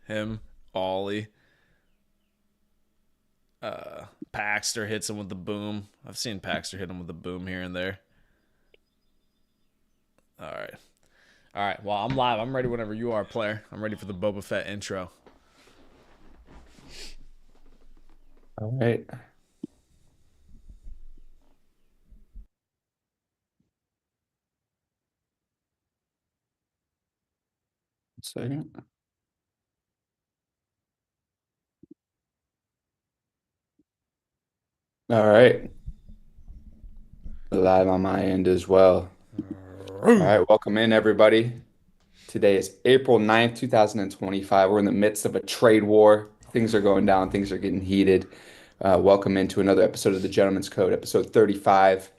Him, Ollie, Paxter hits him with the boom. I've seen Paxter hit him with the boom here and there. All right. All right. Well, I'm live. I'm ready whenever you are, player. I'm ready for the Boba Fett intro. All right. Second. All right. Live on my end as well. All right. Welcome in, everybody. Today is April 9th, 2025. We're in the midst of a trade war. Things are going down, things are getting heated. Welcome into another episode of the Gentleman's Code, episode 35.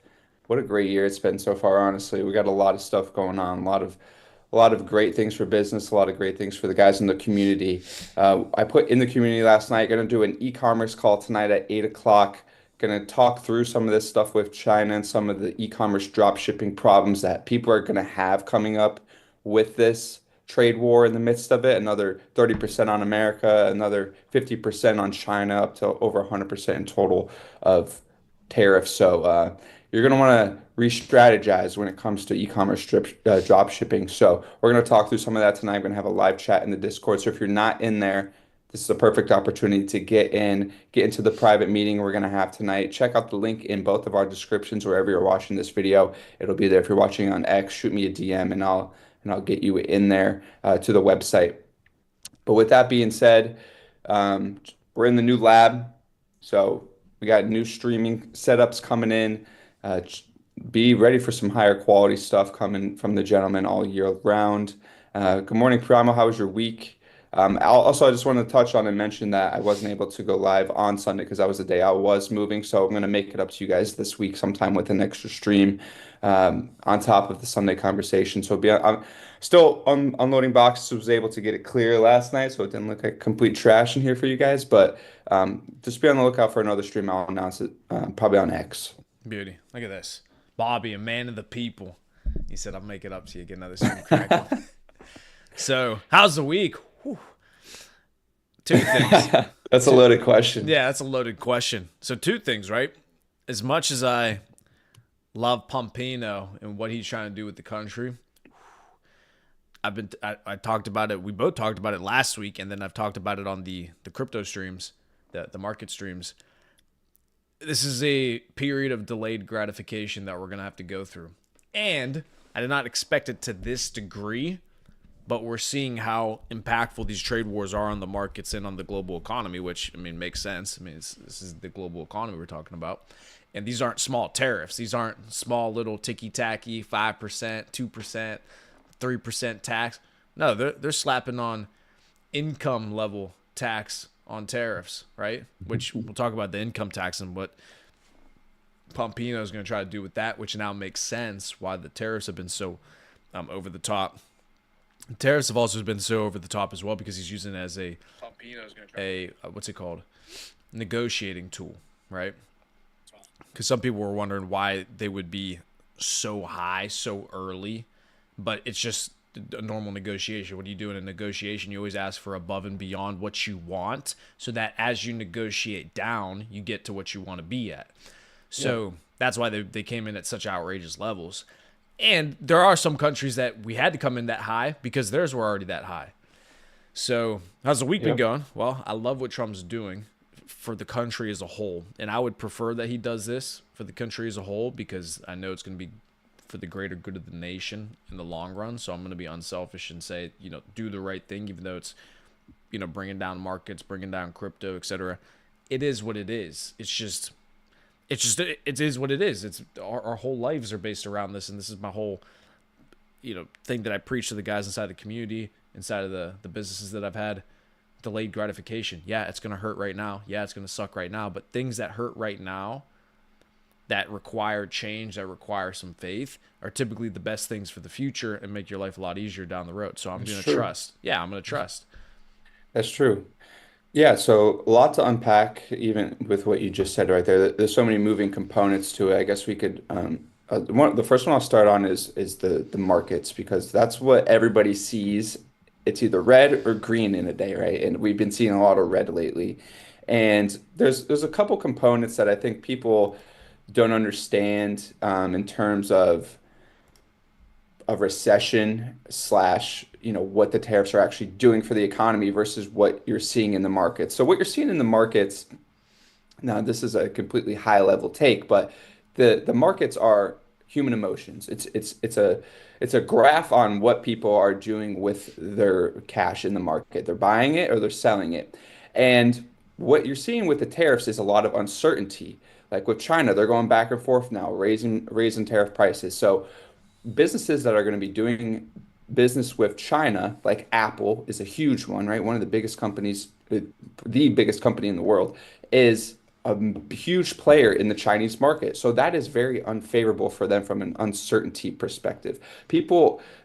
What a great year it's been so far, honestly. We got a lot of stuff going on, a lot of great things for business, a lot of great things for the guys in the community. I put in the community last night, going to do an e-commerce call tonight at 8 o'clock. Going to talk through some of this stuff with China and some of the e-commerce drop shipping problems that people are going to have coming up with this trade war in the midst of it. Another 30% on America, another 50% on China, up to over 100% in total of tariffs. So you're going to want to re-strategize when it comes to e-commerce drop shipping. So we're going to talk through some of that tonight. I'm going to have a live chat in the Discord. So if you're not in there, this is a perfect opportunity to get into the private meeting we're going to have tonight. Check out the link in both of our descriptions wherever you're watching this video. It'll be there. If you're watching on X, shoot me a DM and I'll get you in there to the website. But with that being said, um, we're in the new lab, so we got new streaming setups coming in. Be ready for some higher quality stuff coming from the gentleman all year round. Good morning, Primo. How was your week? Also, I just wanted to touch on and mention that I wasn't able to go live on Sunday because that was the day I was moving. So I'm going to make it up to you guys this week sometime with an extra stream on top of the Sunday conversation. So I'm still unloading boxes. Was able to get it clear last night, so it didn't look like complete trash in here for you guys. But just be on the lookout for another stream. I'll announce it probably on X. Beauty. Look at this. Bobby, a man of the people. He said, I'll make it up to you. Get another stream cracking. So, how's the week? Whew. Two things. That's a Two, loaded question. yeah, that's a loaded question. So, two things, right? As much as I love Pompino and what he's trying to do with the country, I talked about it. We both talked about it last week, and then I've talked about it on the crypto streams, the market streams. This is a period of delayed gratification that we're gonna have to go through, and I did not expect it to this degree. But we're seeing how impactful these trade wars are on the markets and on the global economy, which I mean makes sense. I mean, this is the global economy we're talking about, and these aren't small tariffs. These aren't small little ticky tacky 5%, 2%, 3% tax. No, they're slapping on income level tax on tariffs, right? Which we'll talk about the income tax and what Pompino is going to try to do with that, which now makes sense why the tariffs have been so over the top. Tariffs have also been so over the top as well because he's using it as a what's it called, negotiating tool, right? Because some people were wondering why they would be so high so early, but it's just a normal negotiation. When you do in a negotiation, you always ask for above and beyond what you want, so that as you negotiate down, you get to what you want to be at. Yeah. So that's why they came in at such outrageous levels. And there are some countries that we had to come in that high because theirs were already that high. So, how's the week been Yep. going? Well, I love what Trump's doing for the country as a whole. And I would prefer that he does this for the country as a whole because I know it's going to be for the greater good of the nation in the long run. So, I'm going to be unselfish and say, do the right thing, even though it's, bringing down markets, bringing down crypto, etc. It is what it is. It is what it is. It's our whole lives are based around this, and this is my whole thing that I preach to the guys inside the community, inside of the businesses that I've had. Delayed gratification. Yeah, it's gonna hurt right now. Yeah, it's gonna suck right now. But things that hurt right now, that require change, that require some faith, are typically the best things for the future and make your life a lot easier down the road. So I'm That's gonna true. trust. Yeah, I'm gonna trust. That's true. Yeah, so a lot to unpack, even with what you just said right there. There's so many moving components to it. I guess we could the first one I'll start on is the markets because that's what everybody sees it's either red or green in a day, right? And we've been seeing a lot of red lately. And there's a couple components that I think people don't understand in terms of a recession slash, what the tariffs are actually doing for the economy versus what you're seeing in the markets. So what you're seeing in the markets now, this is a completely high level take, but the markets are human emotions. It's a graph on what people are doing with their cash in the market. They're buying it or they're selling it. And what you're seeing with the tariffs is a lot of uncertainty. Like with China, they're going back and forth now, raising tariff prices. So businesses that are going to be doing business with China, like Apple is a huge one, right? One of the biggest companies, the biggest company in the world, is a huge player in the Chinese market. So that is very unfavorable for them from an uncertainty perspective.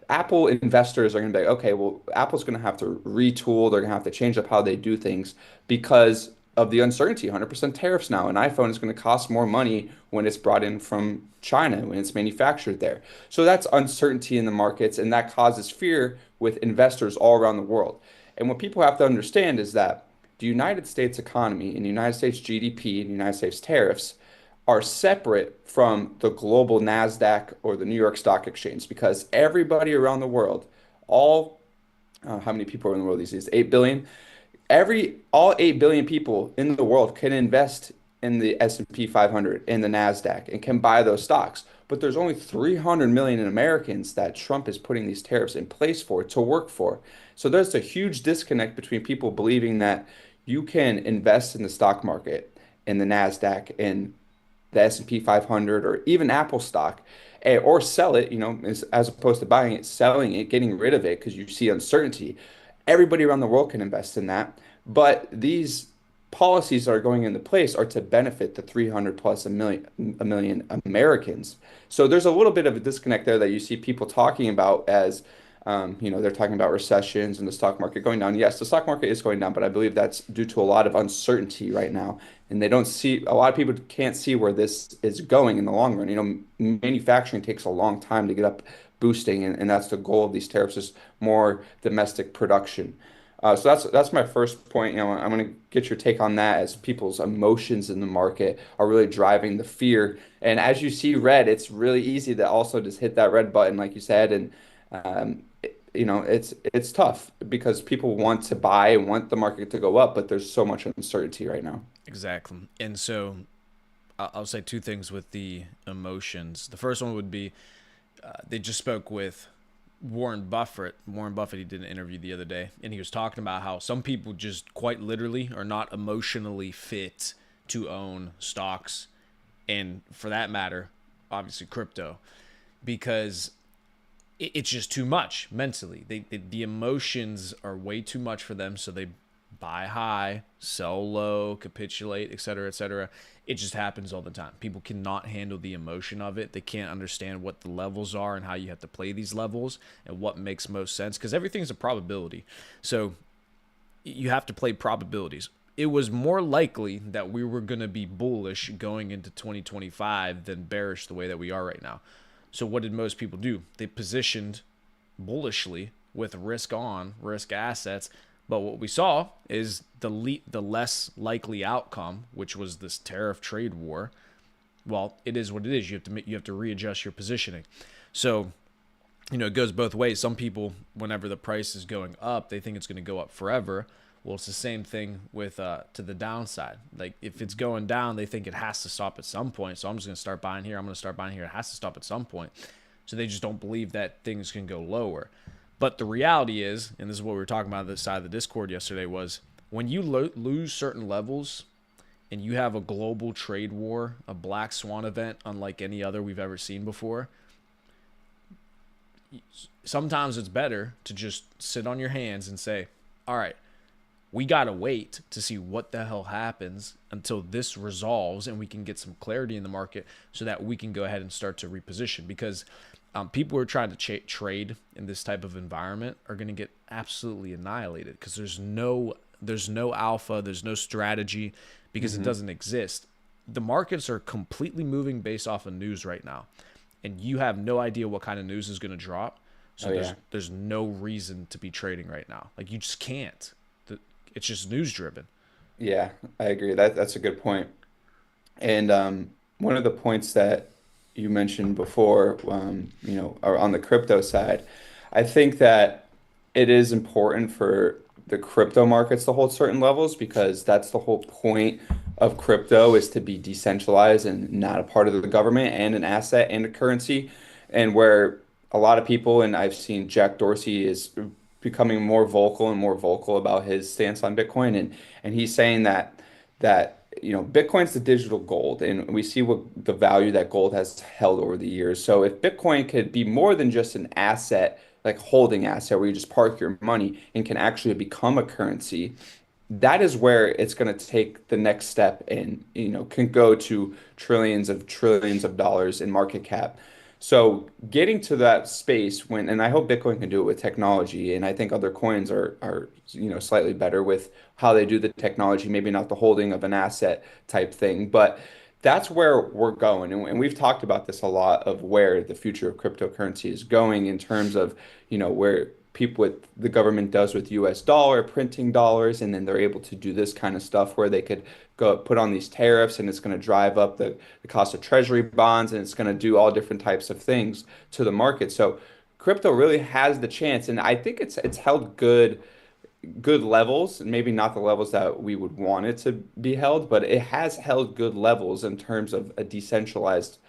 Apple investors are going to be like, okay, well, Apple's going to have to retool. They're going to have to change up how they do things because of the uncertainty. 100% tariffs now. An iPhone is going to cost more money when it's brought in from China, when it's manufactured there. So that's uncertainty in the markets, and that causes fear with investors all around the world. And what people have to understand is that the United States economy and the United States GDP and the United States tariffs are separate from the global NASDAQ or the New York Stock Exchange because everybody around the world, all how many people are in the world these days? 8 billion. All 8 billion people in the world can invest in the S&P 500 and the Nasdaq and can buy those stocks. But there's only 300 million Americans that Trump is putting these tariffs in place for to work for. So there's a huge disconnect between people believing that you can invest in the stock market, in the Nasdaq, in the S&P 500, or even Apple stock, or sell it, as opposed to buying it, selling it, getting rid of it because you see uncertainty. Everybody around the world can invest in that, but these policies that are going into place are to benefit the 300 plus a million Americans. So there's a little bit of a disconnect there that you see people talking about as they're talking about recessions and the stock market going down. Yes, the stock market is going down, but I believe that's due to a lot of uncertainty right now. And they don't see, a lot of people can't see where this is going in the long run. Manufacturing takes a long time to get up boosting, and that's the goal of these tariffs is more domestic production. So that's my first point. I'm going to get your take on that as people's emotions in the market are really driving the fear. And as you see red, it's really easy to also just hit that red button, like you said, and it's tough because people want to buy and want the market to go up, but there's so much uncertainty right now. Exactly. And so I'll say two things with the emotions. The first one would be they just spoke with Warren Buffett. Warren Buffett, he did an interview the other day, and he was talking about how some people just quite literally are not emotionally fit to own stocks, and for that matter, obviously crypto, because it's just too much mentally. The emotions are way too much for them, so they buy high, sell low, capitulate, et cetera, et cetera. It just happens all the time. People cannot handle the emotion of it. They can't understand what the levels are and how you have to play these levels and what makes most sense because everything's a probability. So you have to play probabilities. It was more likely that we were going to be bullish going into 2025 than bearish the way that we are right now. So what did most people do? They positioned bullishly with risk on, risk assets. But what we saw is the less likely outcome, which was this tariff trade war. Well, it is what it is. You have to readjust your positioning. So, it goes both ways. Some people, whenever the price is going up, they think it's going to go up forever. Well, it's the same thing with to the downside. Like if it's going down, they think it has to stop at some point. So I'm just going to start buying here. I'm going to start buying here. It has to stop at some point. So they just don't believe that things can go lower. But the reality is, and this is what we were talking about on the side of the Discord yesterday, was when you lose certain levels and you have a global trade war, a black swan event unlike any other we've ever seen before, sometimes it's better to just sit on your hands and say, all right, we got to wait to see what the hell happens until this resolves and we can get some clarity in the market so that we can go ahead and start to reposition because people who are trying to trade in this type of environment are going to get absolutely annihilated because there's no alpha, there's no strategy because it doesn't exist. The markets are completely moving based off of news right now, and you have no idea what kind of news is going to drop. So Oh yeah. there's no reason to be trading right now. Like you just can't. It's just news driven. Yeah, I agree. That's a good point. And one of the points that you mentioned before, are on the crypto side, I think that it is important for the crypto markets to hold certain levels because that's the whole point of crypto is to be decentralized and not a part of the government and an asset and a currency. And where a lot of people, and I've seen Jack Dorsey is becoming more vocal and more vocal about his stance on Bitcoin, and he's saying that Bitcoin's the digital gold, and we see what the value that gold has held over the years. So if Bitcoin could be more than just an asset, like holding asset where you just park your money and can actually become a currency, that is where it's going to take the next step and can go to trillions of dollars in market cap. So getting to that space and I hope Bitcoin can do it with technology, and I think other coins are slightly better with how they do the technology, maybe not the holding of an asset type thing, but that's where we're going. And we've talked about this a lot of where the future of cryptocurrency is going in terms of, where people with the government does with US dollar, printing dollars, and then they're able to do this kind of stuff where they could go put on these tariffs and it's going to drive up the cost of treasury bonds and it's going to do all different types of things to the market. So crypto really has the chance, and I think it's held good levels, and maybe not the levels that we would want it to be held, but it has held good levels in terms of a decentralized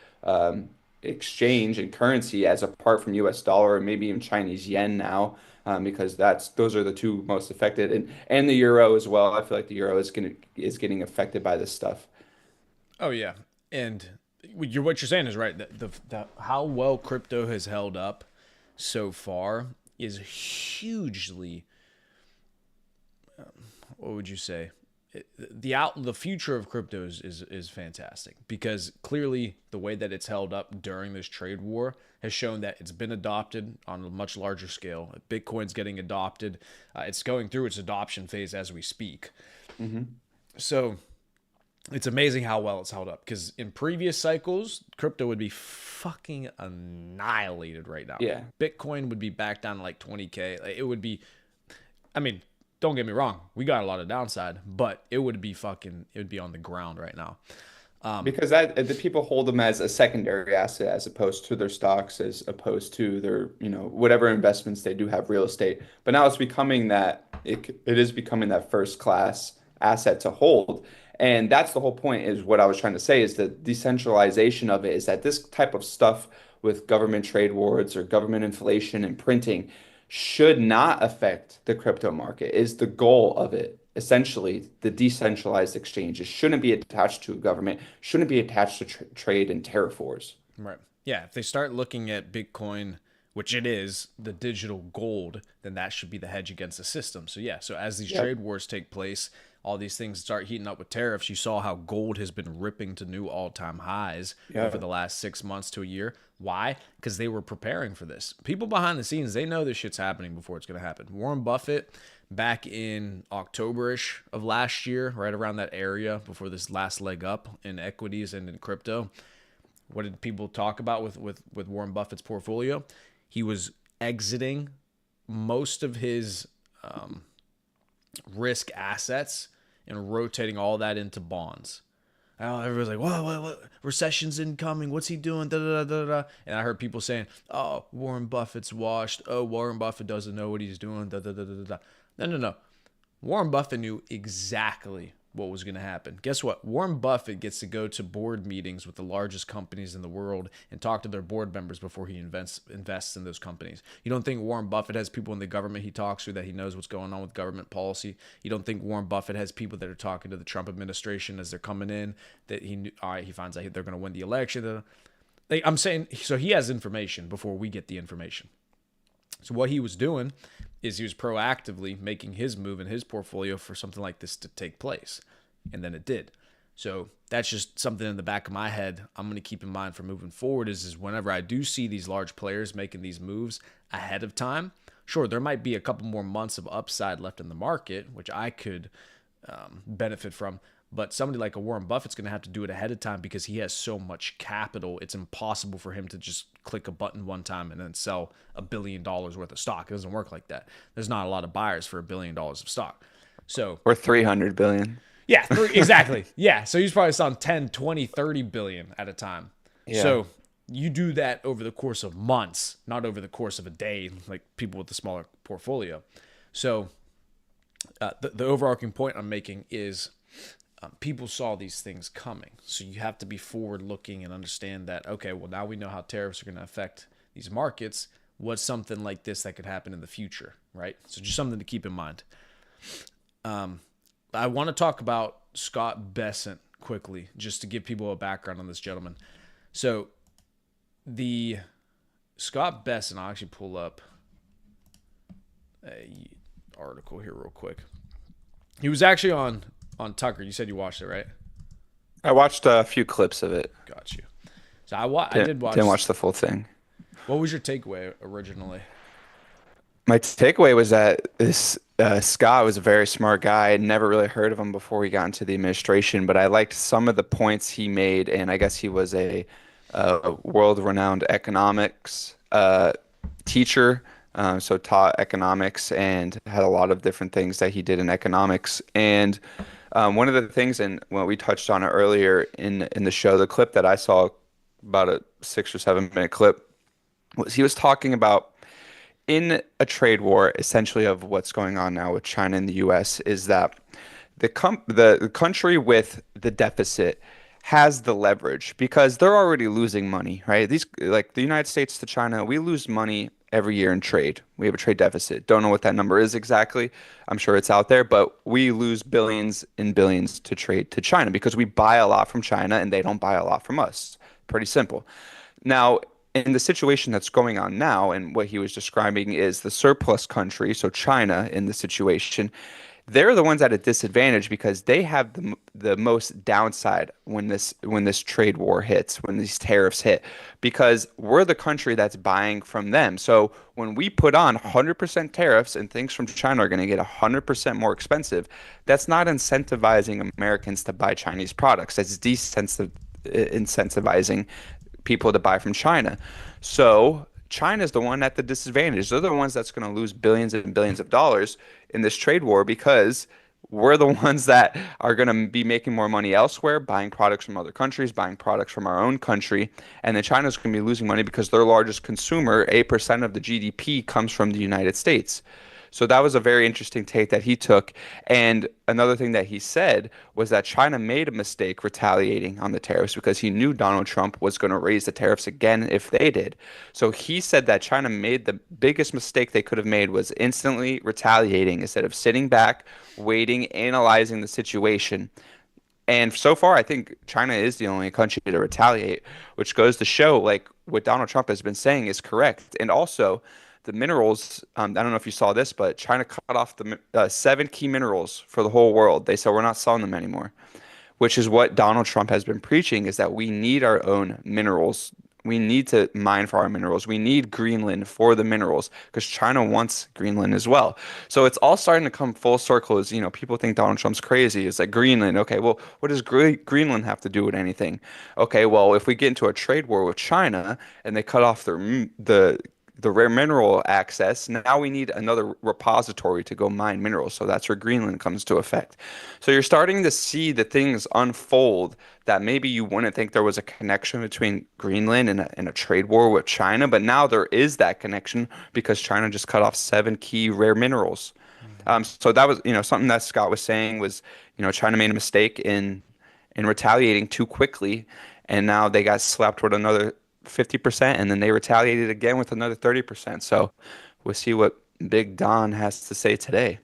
exchange and currency as apart from US dollar and maybe even Chinese yen now, because those are the two most affected, and the euro as well. I feel like the euro is getting affected by this stuff. Oh yeah, and what you're saying is right. The how well crypto has held up so far is hugely. What would you say? The future of crypto is fantastic because clearly the way that it's held up during this trade war has shown that it's been adopted on a much larger scale. Bitcoin's getting adopted. It's going through its adoption phase as we speak. Hmm. So it's amazing how well it's held up because in previous cycles, crypto would be fucking annihilated right now. Yeah. Bitcoin would be back down to like 20K. It would be, I mean, don't get me wrong, we got a lot of downside, but it would be on the ground right now. Because the people hold them as a secondary asset as opposed to their stocks, as opposed to their, whatever investments they do have real estate. But now it is becoming that first class asset to hold. And that's the whole point is what I was trying to say is the decentralization of it is that this type of stuff with government trade wars or government inflation and printing should not affect the crypto market is the goal of it. Essentially, the decentralized exchanges shouldn't be attached to a government, shouldn't be attached to trade and tariff wars. Right. Yeah. If they start looking at Bitcoin, which it is, the digital gold, then that should be the hedge against the system. So, yeah. So, as these Yep. trade wars take place, all these things start heating up with tariffs. You saw how gold has been ripping to new all time highs over Yeah. the last 6 months to a year. Why? Because they were preparing for this. People behind the scenes, they know this shit's happening before it's going to happen. Warren Buffett, back in October-ish of last year, right around that area before this last leg up in equities and in crypto, what did people talk about with Warren Buffett's portfolio? He was exiting most of his risk assets and rotating all that into bonds. Everybody's like, what? Recession's incoming. What's he doing? Da, da, da, da, da. And I heard people saying, oh, Warren Buffett's washed. Oh, Warren Buffett doesn't know what he's doing. Da, da, da, da, da. No. Warren Buffett knew exactly what was going to happen. Guess what? Warren Buffett gets to go to board meetings with the largest companies in the world and talk to their board members before he invests in those companies. You don't think Warren Buffett has people in the government he talks to that he knows what's going on with government policy? You don't think Warren Buffett has people that are talking to the Trump administration as they're coming in that he knew, all right, he finds out they're going to win the election. I'm saying, so he has information before we get the information. So what he was doing is he was proactively making his move in his portfolio for something like this to take place. And then it did. So that's just something in the back of my head I'm going to keep in mind for moving forward is whenever I do see these large players making these moves ahead of time, sure, there might be a couple more months of upside left in the market, which I could benefit from. But somebody like a Warren Buffett's going to have to do it ahead of time because he has so much capital. It's impossible for him to just click a button one time and then sell $1 billion worth of stock. It doesn't work like that. There's not a lot of buyers for $1 billion of stock. So, Or 300 billion. yeah, exactly. Yeah. So he's probably selling 10, 20, 30 billion at a time. Yeah. So you do that over the course of months, not over the course of a day, like people with a smaller portfolio. So the overarching point I'm making is people saw these things coming. So you have to be forward looking and understand that, okay, well, now we know how tariffs are going to affect these markets. What's something like this that could happen in the future, right? So just something to keep in mind. I want to talk about Scott Bessent quickly, just to give people a background on this gentleman. So the Scott Bessent, I'll actually pull up a article here real quick. He was actually on Tucker. You said you watched it, right? I watched a few clips of it. Got you. So I did watch. Didn't watch the full thing. What was your takeaway originally? My takeaway was that this Scott was a very smart guy. I'd never really heard of him before he got into the administration, but I liked some of the points he made, and I guess he was a world-renowned economics teacher, so taught economics and had a lot of different things that he did in economics. And one of the things, and when we touched on it earlier in the show, the clip that I saw, about a 6 or 7 minute clip, was he was talking about in a trade war, essentially of what's going on now with China and the U.S. is that the country with the deficit has the leverage because they're already losing money, right? These like the United States to China, we lose money every year in trade. We have a trade deficit. Don't know what that number is exactly. I'm sure it's out there, but we lose billions and billions to trade to China because we buy a lot from China and they don't buy a lot from us. Pretty simple. Now, in the situation that's going on now, and what he was describing is the surplus country, so China in the situation, they're the ones at a disadvantage because they have the most downside when this trade war hits, when these tariffs hit, because we're the country that's buying from them. So when we put on 100% tariffs and things from China are going to get 100% more expensive, that's not incentivizing Americans to buy Chinese products. That's incentivizing people to buy from China. So China's the one at the disadvantage. They're the ones that's going to lose billions and billions of dollars in this trade war because we're the ones that are going to be making more money elsewhere, buying products from other countries, buying products from our own country. And then China's going to be losing money because their largest consumer, 8% of the GDP, comes from the United States. So that was a very interesting take that he took. And another thing that he said was that China made a mistake retaliating on the tariffs because he knew Donald Trump was going to raise the tariffs again if they did. So he said that China made the biggest mistake they could have made was instantly retaliating instead of sitting back, waiting, analyzing the situation. And so far, I think China is the only country to retaliate, which goes to show like what Donald Trump has been saying is correct. And also, the minerals, I don't know if you saw this, but China cut off the 7 key minerals for the whole world. They said we're not selling them anymore, which is what Donald Trump has been preaching is that we need our own minerals. We need to mine for our minerals. We need Greenland for the minerals because China wants Greenland as well. So it's all starting to come full circle as, people think Donald Trump's crazy. It's like Greenland. Okay, well, what does Greenland have to do with anything? Okay, well, if we get into a trade war with China and they cut off the rare mineral access. Now we need another repository to go mine minerals. So that's where Greenland comes to effect. So you're starting to see the things unfold that maybe you wouldn't think there was a connection between Greenland and a trade war with China, but now there is that connection because China just cut off 7 key rare minerals. So that was, something that Scott was saying was, China made a mistake in retaliating too quickly, and now they got slapped with another 50%, and then they retaliated again with another 30%. So we'll see what Big Don has to say today.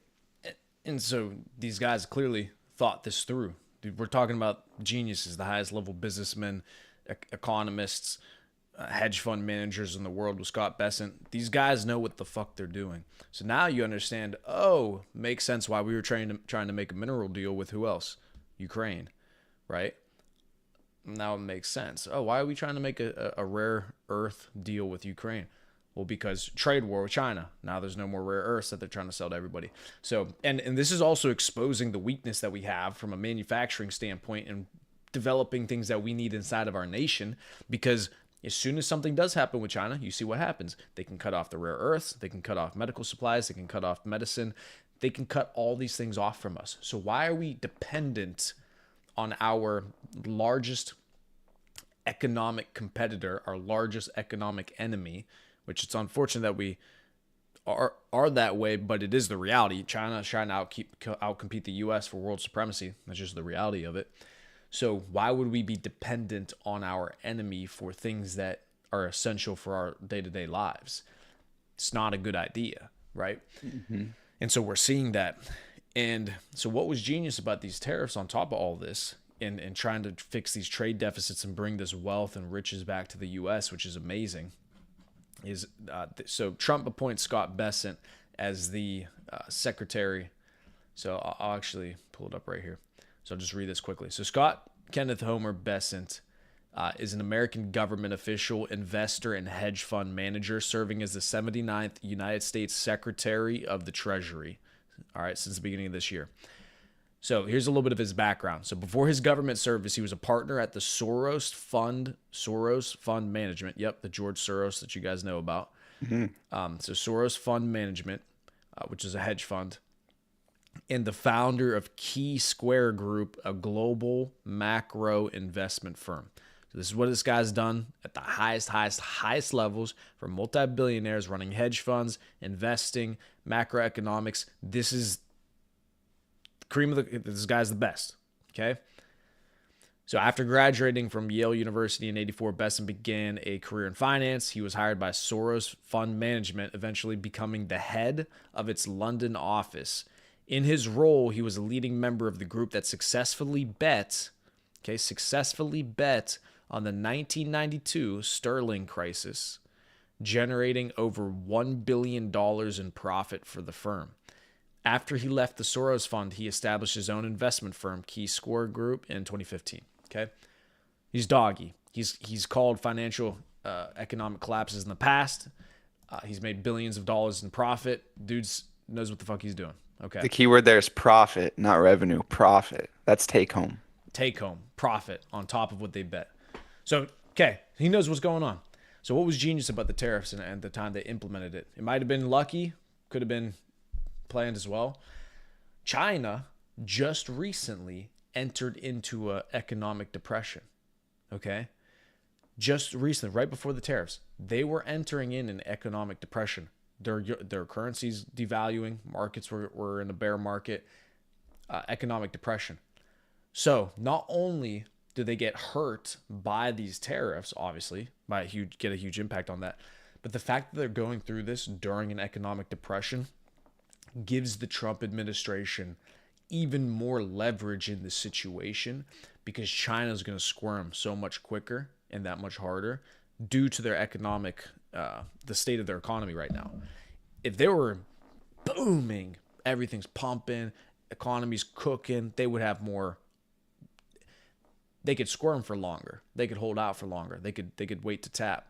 And so these guys clearly thought this through. Dude, we're talking about geniuses, the highest level businessmen, economists, hedge fund managers in the world with Scott Bessent. These guys know what the fuck they're doing. So now you understand, makes sense why we were trying to make a mineral deal with who else? Ukraine, right? Now it makes sense. Why are we trying to make a rare earth deal with Ukraine? Well, because trade war with China. Now there's no more rare earths that they're trying to sell to everybody. So, and this is also exposing the weakness that we have from a manufacturing standpoint and developing things that we need inside of our nation, because as soon as something does happen with China, you see what happens. They can cut off the rare earths, they can cut off medical supplies, they can cut off medicine, they can cut all these things off from us. So why are we dependent on our largest economic competitor, our largest economic enemy, which it's unfortunate that we are that way, but it is the reality. China is trying to outcompete the U.S. for world supremacy. That's just the reality of it. So why would we be dependent on our enemy for things that are essential for our day-to-day lives? It's not a good idea, right? Mm-hmm. And so we're seeing that. And so what was genius about these tariffs on top of all this and trying to fix these trade deficits and bring this wealth and riches back to the U.S., which is amazing, is so Trump appoints Scott Bessent as the secretary. So I'll actually pull it up right here. So I'll just read this quickly. So Scott Kenneth Homer Bessent is an American government official, investor, and hedge fund manager serving as the 79th United States Secretary of the Treasury. All right, since the beginning of this year. So here's a little bit of his background. So before his government service, he was a partner at the Soros Fund Management. Yep, the George Soros that you guys know about. Mm-hmm. So Soros Fund Management, which is a hedge fund, and the founder of Key Square Group, a global macro investment firm. So this is what this guy's done at the highest levels for multi-billionaires running hedge funds, investing, macroeconomics. This is cream of this guy's the best. Okay. So after graduating from Yale University in '84, Bessent began a career in finance. He was hired by Soros Fund Management, eventually becoming the head of its London office. In his role, he was a leading member of the group that successfully bet on the 1992 sterling crisis, generating over $1 billion in profit for the firm. After he left the Soros Fund, he established his own investment firm, Key Square Group, in 2015. Okay, he's doggy. He's called financial economic collapses in the past. He's made billions of dollars in profit. Dude's knows what the fuck he's doing. Okay. The key word there is profit, not revenue. Profit. That's take home. Take home profit on top of what they bet. So, okay, he knows what's going on. So what was genius about the tariffs and the time they implemented it? It might have been lucky, could have been planned as well. China just recently entered into an economic depression. Okay? Just recently, right before the tariffs, they were entering in an economic depression. Their currency's devaluing, markets were in a bear market, economic depression. So not only do they get hurt by these tariffs, obviously, get a huge impact on that, but the fact that they're going through this during an economic depression gives the Trump administration even more leverage in the situation, because China is going to squirm so much quicker and that much harder due to their economic, the state of their economy right now. If they were booming, everything's pumping, economy's cooking, they would have more. They could squirm for longer. They could hold out for longer. They could wait to tap.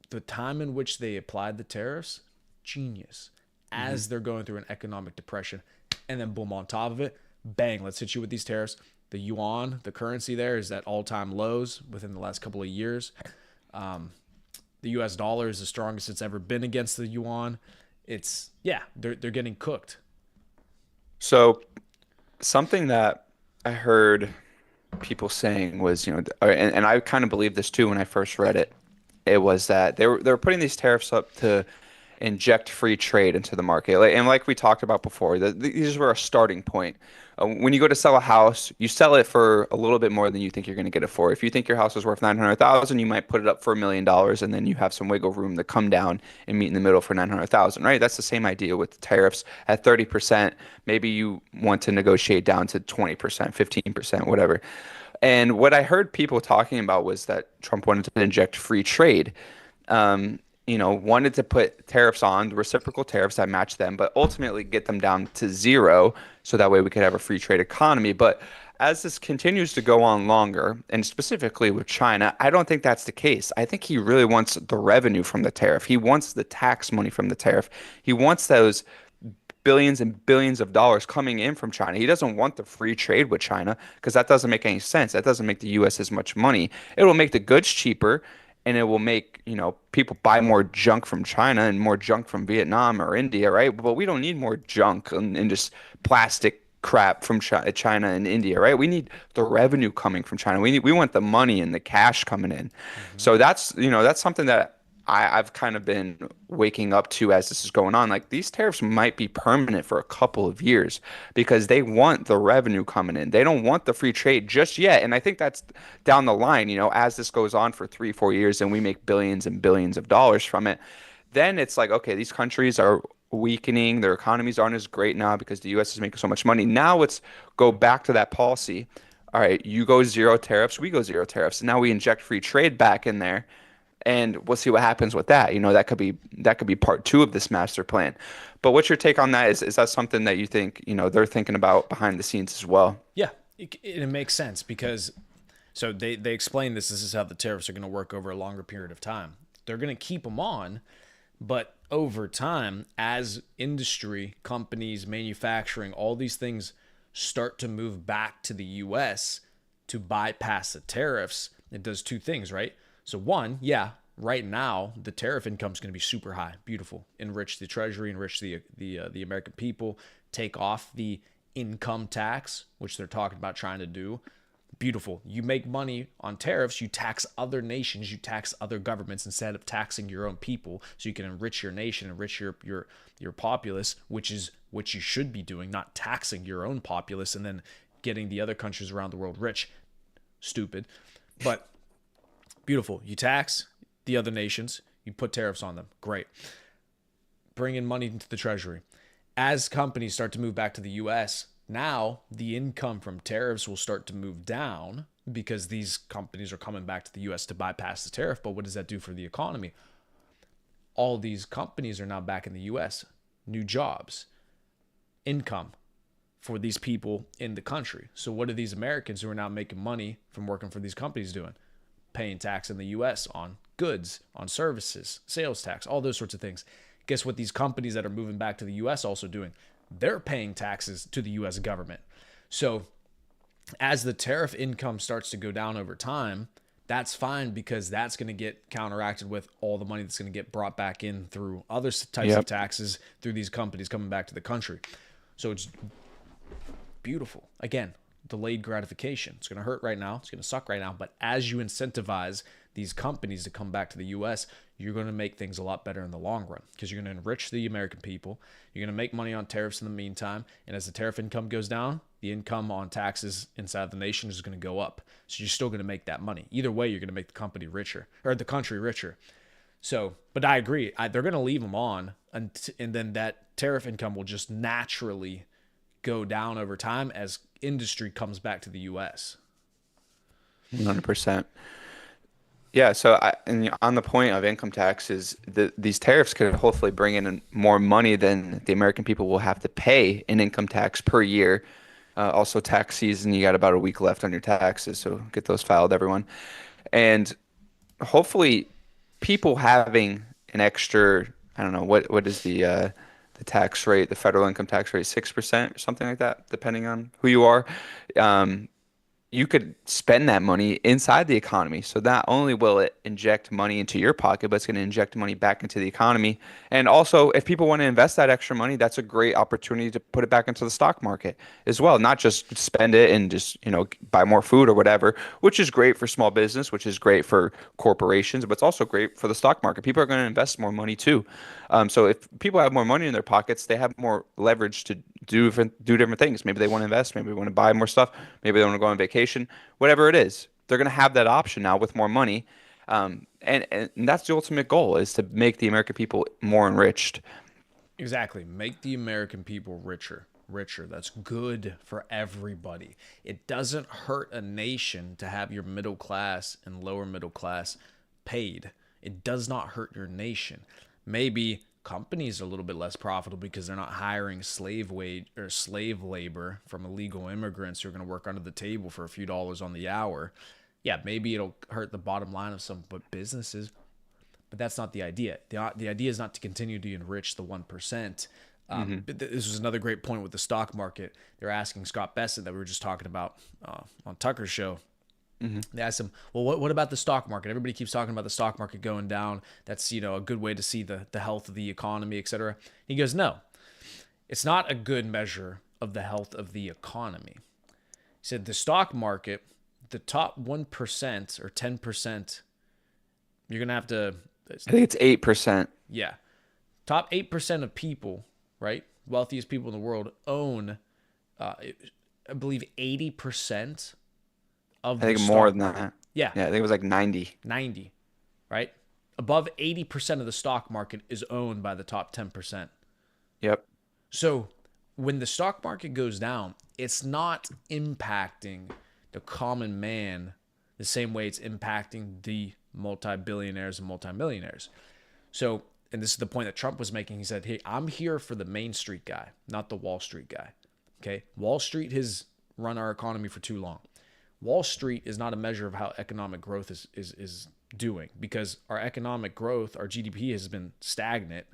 The time in which they applied the tariffs, genius. As they're going through an economic depression, and then boom, on top of it, bang, let's hit you with these tariffs. The yuan, the currency there, is at all-time lows within the last couple of years. The U.S. dollar is the strongest it's ever been against the yuan. They're getting cooked. So something that I heard people saying was, and I kind of believed this too when I first read it. It was that they were putting these tariffs up to inject free trade into the market. And like we talked about before, these were a starting point. When you go to sell a house, you sell it for a little bit more than you think you're going to get it for. If you think your house is worth 900,000, you might put it up for $1 million, and then you have some wiggle room to come down and meet in the middle for 900,000, right? That's the same idea with tariffs at 30%. Maybe you want to negotiate down to 20%, 15%, whatever. And what I heard people talking about was that Trump wanted to inject free trade. Wanted to put tariffs on, reciprocal tariffs that match them, but ultimately get them down to zero, so that way we could have a free trade economy. But as this continues to go on longer, and specifically with China, I don't think that's the case. I think he really wants the revenue from the tariff. He wants the tax money from the tariff. He wants those billions and billions of dollars coming in from China. He doesn't want the free trade with China because that doesn't make any sense. That doesn't make the US as much money. It will make the goods cheaper and it will make, people buy more junk from China and more junk from Vietnam or India, right? But we don't need more junk and just plastic crap from China and India, right? We need the revenue coming from China. We want the money and the cash coming in. Hmm. So that's something that I've kind of been waking up to as this is going on. Like these tariffs might be permanent for a couple of years because they want the revenue coming in. They don't want the free trade just yet. And I think that's down the line, as this goes on for 3, 4 years and we make billions and billions of dollars from it, then it's like, okay, these countries are weakening. Their economies aren't as great now because the US is making so much money. Now let's go back to that policy. All right, you go zero tariffs, we go zero tariffs. And now we inject free trade back in there and we'll see what happens with that. That could be part two of this master plan. But what's your take on that? Is that something that you think they're thinking about behind the scenes as well? Yeah, it makes sense because so they explain this is how the tariffs are going to work over a longer period of time. They're going to keep them on, but over time, as industry, companies, manufacturing, all these things start to move back to the US to bypass the tariffs, it does two things, right? So one, yeah, right now the tariff income is going to be super high, beautiful, enrich the treasury, enrich the American people, take off the income tax, which they're talking about trying to do. Beautiful. You make money on tariffs, you tax other nations, you tax other governments instead of taxing your own people, so you can enrich your nation, enrich your populace, which is what you should be doing, not taxing your own populace and then getting the other countries around the world rich. Stupid. But beautiful. You tax the other nations, you put tariffs on them. Great. Bring in money into the treasury. As companies start to move back to the US, now the income from tariffs will start to move down because these companies are coming back to the US to bypass the tariff. But what does that do for the economy? All these companies are now back in the US. New jobs, income for these people in the country. So what are these Americans who are now making money from working for these companies doing? Paying tax in the US on goods, on services, sales tax, all those sorts of things. Guess what these companies that are moving back to the US also doing? They're paying taxes to the US government. So as the tariff income starts to go down over time, that's fine because that's going to get counteracted with all the money that's going to get brought back in through other types of Yep. taxes through these companies coming back to the country. So it's beautiful. Again, delayed gratification. It's going to hurt right now. It's going to suck right now. But as you incentivize these companies to come back to the US, you're going to make things a lot better in the long run because you're going to enrich the American people. You're going to make money on tariffs in the meantime. And as the tariff income goes down, the income on taxes inside the nation is going to go up. So you're still going to make that money. Either way, you're going to make the company richer or the country richer. So, but I agree. They're going to leave them on, and then that tariff income will just naturally go down over time as industry comes back to the US. 100%. Yeah, and on the point of income taxes, these tariffs could hopefully bring in more money than the American people will have to pay in income tax per year. Also, tax season, you got about a week left on your taxes, so get those filed, everyone. And hopefully, people having an extra, I don't know, what is the tax rate, the federal income tax rate, 6% or something like that, depending on who you are. Um, you could spend that money inside the economy. So not only will it inject money into your pocket, but it's going to inject money back into the economy. And also, if people want to invest that extra money, that's a great opportunity to put it back into the stock market as well. Not just spend it and just, buy more food or whatever, which is great for small business, which is great for corporations, but it's also great for the stock market. People are going to invest more money too. So if people have more money in their pockets, they have more leverage to do different things. Maybe they want to invest, maybe they want to buy more stuff, maybe they want to go on vacation, whatever it is. They're going to have that option now with more money. And that's the ultimate goal is to make the American people more enriched. Exactly. Make the American people richer. Richer. That's good for everybody. It doesn't hurt a nation to have your middle class and lower middle class paid. It does not hurt your nation. Maybe companies are a little bit less profitable because they're not hiring slave wage or slave labor from illegal immigrants who are going to work under the table for a few dollars on the hour. Yeah, maybe it'll hurt the bottom line of some but businesses, but that's not the idea. The idea is not to continue to enrich the 1%. Hmm. But this was another great point with the stock market. They're asking Scott Bessent that we were just talking about on Tucker's show. Hmm. They asked him, well, what about the stock market? Everybody keeps talking about the stock market going down. That's, a good way to see the health of the economy, et cetera. He goes, no, it's not a good measure of the health of the economy. He said the stock market, the top 1% or 10%, you're going to have to, I think it's 8%. yeah, top 8% of people, right? Wealthiest people in the world own, I believe, 80% of I the think more stock than market. that. Yeah, Yeah, I think it was like 90. 90, right? Above 80% of the stock market is owned by the top 10%. Yep. So when the stock market goes down, it's not impacting the common man the same way it's impacting the multi-billionaires and multi-millionaires. So, and this is the point that Trump was making. He said, hey, I'm here for the Main Street guy, not the Wall Street guy. Okay. Wall Street has run our economy for too long. Wall Street is not a measure of how economic growth is doing, because our economic growth, our GDP has been stagnant,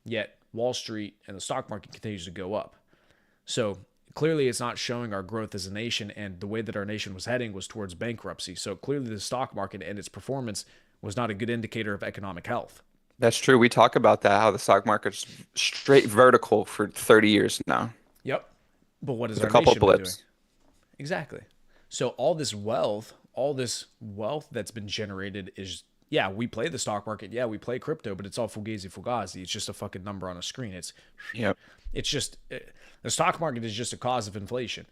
yet Wall Street and the stock market continues to go up. So clearly it's not showing our growth as a nation, and the way that our nation was heading was towards bankruptcy. So clearly the stock market and its performance was not a good indicator of economic health. That's true. We talk about that, how the stock market's straight vertical for 30 years now, Yep. But what has with a our couple nation been doing? blips. Exactly. So all this wealth that's been generated is, yeah, we play the stock market, yeah, we play crypto, but it's all fugazi. It's just a fucking number on a screen. Yep. It's just the stock market is just a cause of inflation.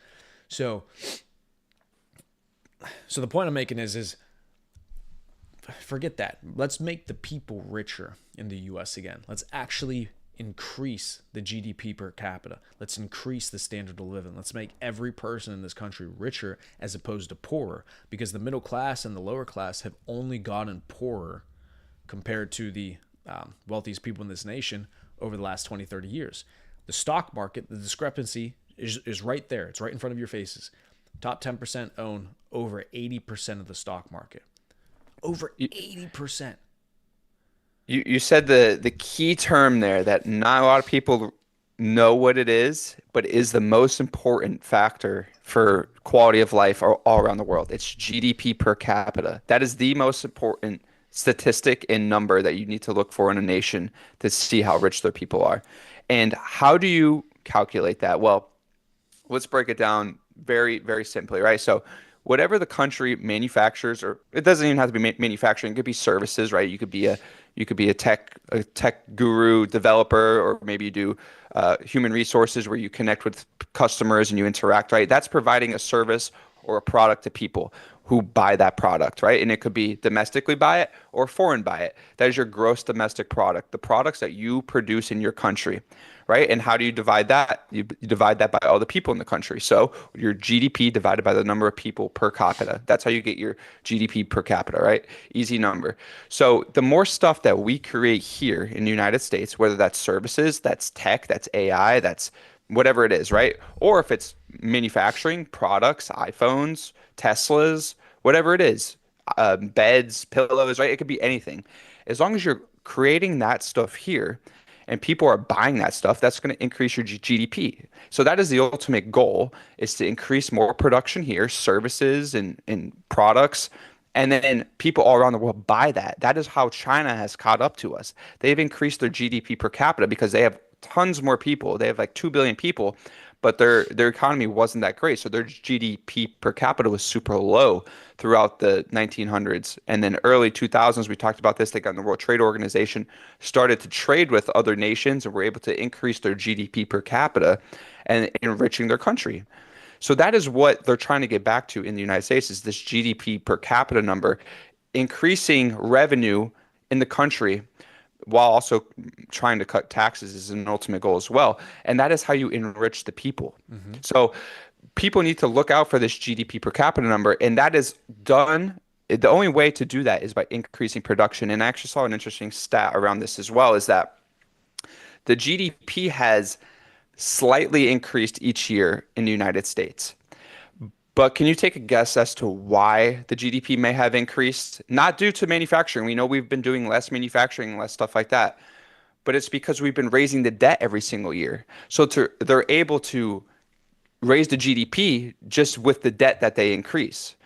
So the point I'm making is forget that. Let's make the people richer in the US again. Let's actually increase the GDP per capita. Let's increase the standard of living. Let's make every person in this country richer as opposed to poorer, because the middle class and the lower class have only gotten poorer compared to the wealthiest people in this nation over the last 20, 30 years. The stock market, the discrepancy is right there. It's right in front of your faces. Top 10% own over 80% of the stock market. Over 80%. You said the key term there that not a lot of people know what it is, but is the most important factor for quality of life all around the world. It's GDP per capita. That is the most important statistic and number that you need to look for in a nation to see how rich their people are. And how do you calculate that? Well, let's break it down very, very simply, right? So whatever the country manufactures, or it doesn't even have to be manufacturing, it could be services, right? You could be a tech guru developer, or maybe you do human resources where you connect with customers and you interact, right? That's providing a service or a product to people who buy that product, right? And it could be domestically buy it or foreign buy it. That is your gross domestic product, the products that you produce in your country, right? And how do you divide that? You divide that by all the people in the country. So your GDP divided by the number of people per capita. That's how you get your GDP per capita, right? Easy number. So the more stuff that we create here in the United States, whether that's services, that's tech, that's AI, that's whatever it is, right? Or if it's manufacturing products, iPhones, Teslas, whatever it is, beds, pillows, right? It could be anything. As long as you're creating that stuff here and people are buying that stuff, that's going to increase your GDP. So that is the ultimate goal, is to increase more production here, services and products. And then people all around the world buy that. That is how China has caught up to us. They've increased their GDP per capita because they have tons more people. They have like 2 billion people, but their economy wasn't that great. So their GDP per capita was super low throughout the 1900s. And then early 2000s, we talked about this, they got in the World Trade Organization, started to trade with other nations and were able to increase their GDP per capita and enriching their country. So that is what they're trying to get back to in the United States, is this GDP per capita number, increasing revenue in the country while also trying to cut taxes is an ultimate goal as well. And that is how you enrich the people. Mm-hmm. So people need to look out for this GDP per capita number. And that is done. The only way to do that is by increasing production. And I actually saw an interesting stat around this as well, is that The GDP has slightly increased each year in the United States. But can you take a guess as to why the GDP may have increased? Not due to manufacturing. We know we've been doing less manufacturing, less stuff like that. But it's because we've been raising the debt every single year. They're able to raise the GDP just with the debt that they increase.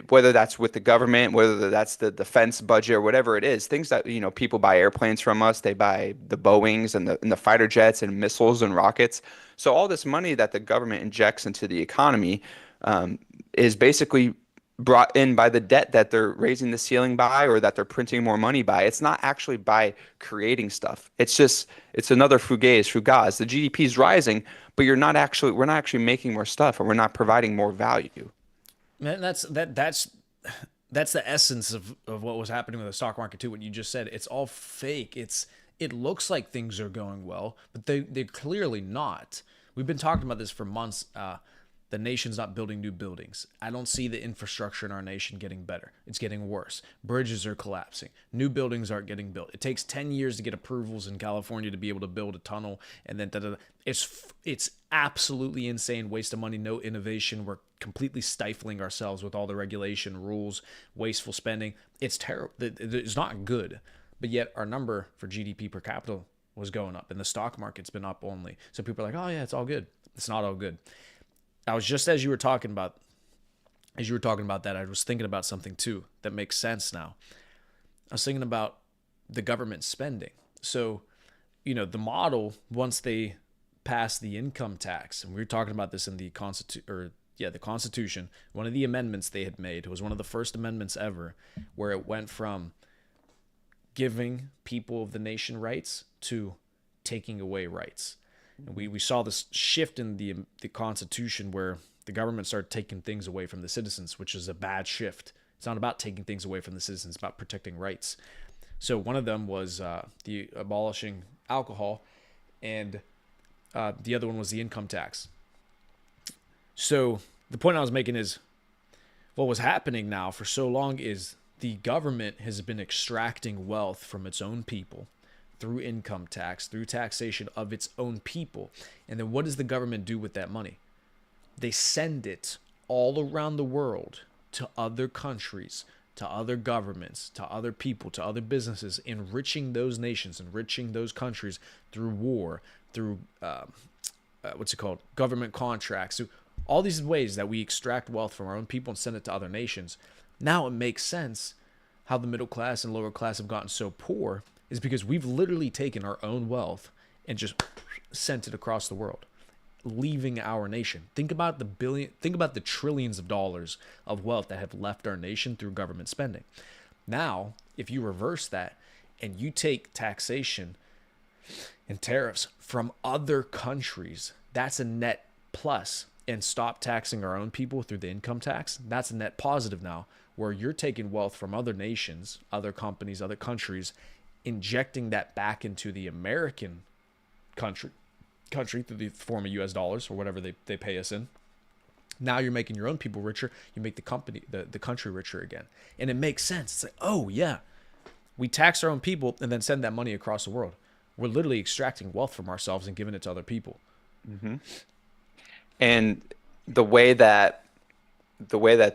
Whether that's with the government, whether that's the defense budget or whatever it is, things that, people buy airplanes from us, they buy the Boeings and the fighter jets and missiles and rockets. So all this money that the government injects into the economy is basically brought in by the debt that they're raising the ceiling by or that they're printing more money by. It's not actually by creating stuff. It's another fugaz. The GDP is rising, but we're not actually making more stuff and we're not providing more value. Man, that's the essence of what was happening with the stock market too. What you just said, it's all fake. It looks like things are going well, but they're clearly not. We've been talking about this for months. The nation's not building new buildings. I don't see the infrastructure in our nation getting better. It's getting worse. Bridges are collapsing. New buildings aren't getting built. It takes 10 years to get approvals in California to be able to build a tunnel, and then it's absolutely insane waste of money, no innovation. We're completely stifling ourselves with all the regulation, rules, wasteful spending. It's terrible. It's not good. But yet our number for GDP per capita was going up, and the stock market's been up only. So people are like, "Oh yeah, it's all good." It's not all good. I was just as you were talking about that, I was thinking about something too that makes sense now. I was thinking about the government spending. So, the model once they passed the income tax, and we were talking about this in the the Constitution. One of the amendments they had made was one of the first amendments ever, where it went from giving people of the nation rights to taking away rights. And we saw this shift in the Constitution where the government started taking things away from the citizens, which is a bad shift. It's not about taking things away from the citizens, it's about protecting rights. So one of them was the abolishing alcohol, and the other one was the income tax. So the point I was making is what was happening now for so long is the government has been extracting wealth from its own people through income tax, through taxation of its own people. And then what does the government do with that money? They send it all around the world to other countries, to other governments, to other people, to other businesses, enriching those nations, enriching those countries through war, through government contracts, through all these ways that we extract wealth from our own people and send it to other nations. Now it makes sense how the middle class and lower class have gotten so poor is because we've literally taken our own wealth and just sent it across the world, leaving our nation. Think about the trillions of dollars of wealth that have left our nation through government spending. Now, if you reverse that and you take taxation and tariffs from other countries, that's a net plus, and stop taxing our own people through the income tax, that's a net positive now, where you're taking wealth from other nations, other companies, other countries, injecting that back into the American country through the form of US dollars or whatever they pay us in. Now you're making your own people richer. You make the country richer again. And it makes sense. It's like, oh yeah, we tax our own people and then send that money across the world. We're literally extracting wealth from ourselves and giving it to other people. Mm-hmm. And the way that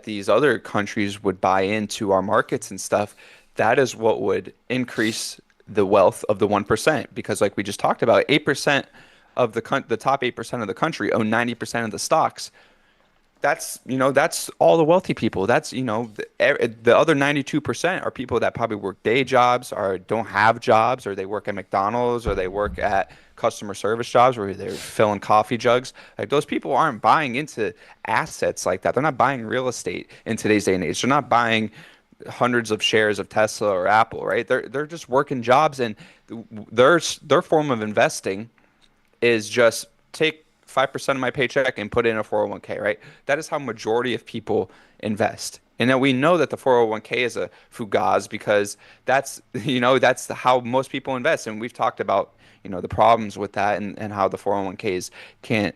these other countries would buy into our markets and stuff, that is what would increase the wealth of the 1%. Because like we just talked about, 8% of the top 8% of the country own 90% of the stocks. That's all the wealthy people. That's, the other 92% are people that probably work day jobs or don't have jobs, or they work at McDonald's, or they work at customer service jobs where they're filling coffee jugs. Like, those people aren't buying into assets like that. They're not buying real estate in today's day and age. They're not buying hundreds of shares of Tesla or Apple, right? They're just working jobs, and their form of investing is just take 5% of my paycheck and put it in a 401k, right? That is how majority of people invest. And then we know that the 401k is a fugaz because that's how most people invest. And we've talked about, the problems with that, and how the 401ks can't,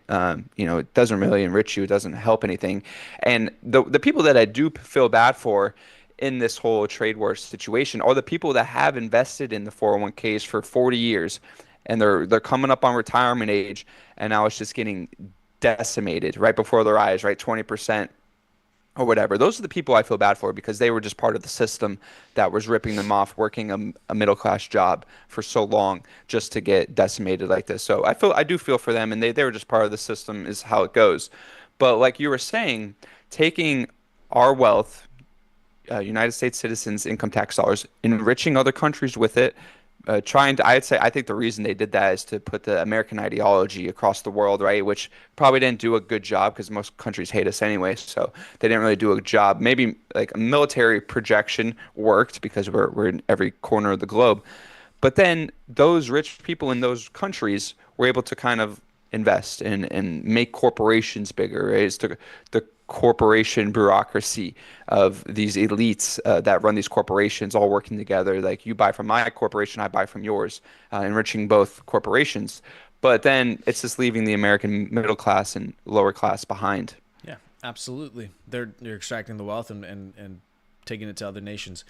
it doesn't really enrich you. It doesn't help anything. And the people that I do feel bad for in this whole trade war situation are the people that have invested in the 401ks for 40 years. and they're coming up on retirement age, and now it's just getting decimated right before their eyes, right? 20% or whatever. Those are the people I feel bad for because they were just part of the system that was ripping them off, working a middle class job for so long just to get decimated like this. So I do feel for them, and they were just part of the system is how it goes. But like you were saying, taking our wealth, United States citizens' income tax dollars, enriching other countries with it. I think the reason they did that is to put the American ideology across the world, right? Which probably didn't do a good job because most countries hate us anyway. So they didn't really do a job. Maybe like a military projection worked because we're in every corner of the globe. But then those rich people in those countries were able to kind of invest and make corporations bigger. Right? It's the corporation bureaucracy of these elites that run these corporations all working together. Like you buy from my corporation, I buy from yours, enriching both corporations. But then it's just leaving the American middle class and lower class behind. Yeah, absolutely. They're extracting the wealth and taking it to other nations.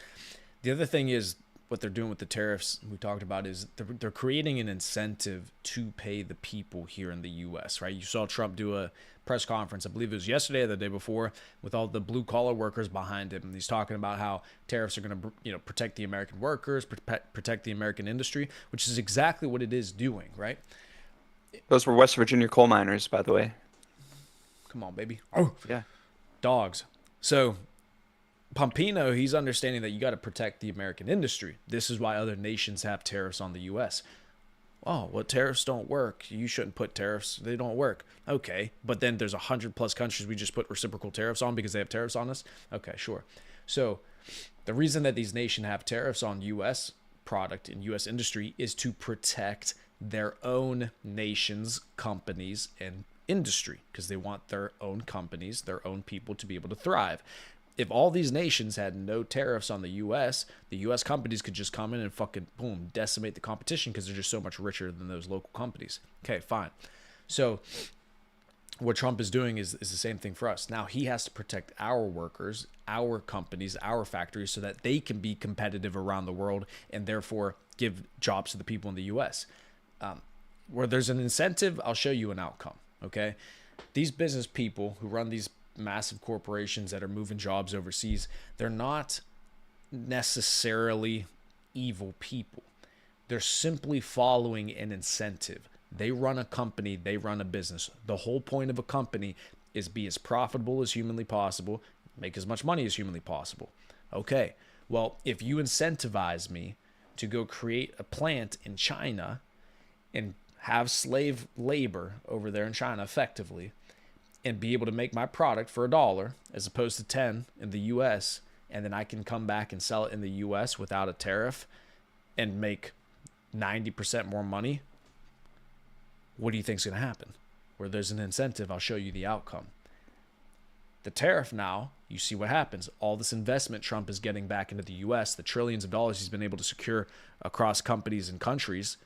The other thing is what they're doing with the tariffs we talked about is they're creating an incentive to pay the people here in the U.S., right? You saw Trump do a press conference, I believe it was yesterday or the day before, with all the blue collar workers behind him. And he's talking about how tariffs are going to, protect the American workers, protect the American industry, which is exactly what it is doing, right? Those were West Virginia coal miners, by the way. Come on, baby. Oh, Yeah. dogs. So Pompino, he's understanding that you got to protect the American industry. This is why other nations have tariffs on the U.S. Oh, well, tariffs don't work. You shouldn't put tariffs. They don't work. Okay, but then there's 100+ countries we just put reciprocal tariffs on because they have tariffs on us. Okay, sure. So the reason that these nations have tariffs on U.S. product and U.S. industry is to protect their own nation's companies and industry because they want their own companies, their own people to be able to thrive. If all these nations had no tariffs on the U.S. companies could just come in and fucking boom, decimate the competition because they're just so much richer than those local companies. Okay, fine. So what Trump is doing is the same thing for us. Now he has to protect our workers, our companies, our factories so that they can be competitive around the world and therefore give jobs to the people in the U.S. Where there's an incentive, I'll show you an outcome. Okay, these business people who run these massive corporations that are moving jobs overseas, they're not necessarily evil people. They're simply following an incentive. They run a company, they run a business. The whole point of a company is be as profitable as humanly possible, make as much money as humanly possible. Okay, well, if you incentivize me to go create a plant in China and have slave labor over there in China effectively, and be able to make my product for $1 as opposed to 10 in the US, and then I can come back and sell it in the US without a tariff and make 90% more money, what do you think is going to happen? Where there's an incentive, I'll show you the outcome. The tariff now, you see what happens. All this investment Trump is getting back into the US, the trillions of dollars he's been able to secure across companies and countries.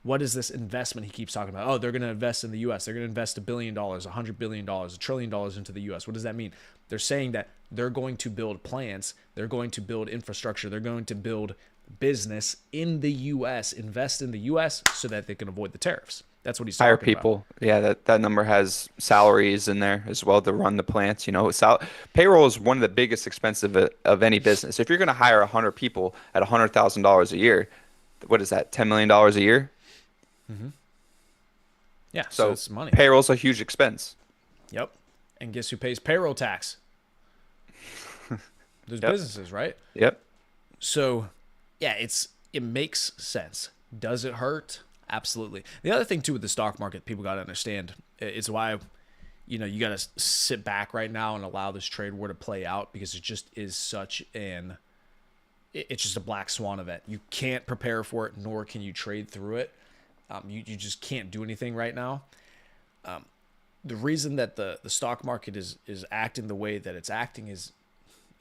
What is this investment he keeps talking about? Oh, they're going to invest in the U.S. They're going to invest $1 billion, $100 billion, $1 trillion into the U.S. What does that mean? They're saying that they're going to build plants. They're going to build infrastructure. They're going to build business in the U.S., invest in the U.S. so that they can avoid the tariffs. That's what he's Hire talking about. people. Yeah, that number has salaries in there as well to run the plants. Payroll is one of the biggest expenses of any business. If you're going to hire 100 people at $100,000 a year, what is that? $10 million a year? Mm-hmm. Yeah, so So it's money. payroll's a huge expense. Yep. And guess who pays payroll tax? Those Yep. businesses, right? Yep. So, yeah, it makes sense. Does it hurt? Absolutely. The other thing too with the stock market, people got to understand, it's why you got to sit back right now and allow this trade war to play out because it just is it's just a black swan event. You can't prepare for it, nor can you trade through it. You just can't do anything right now. The reason that the stock market is acting the way that it's acting is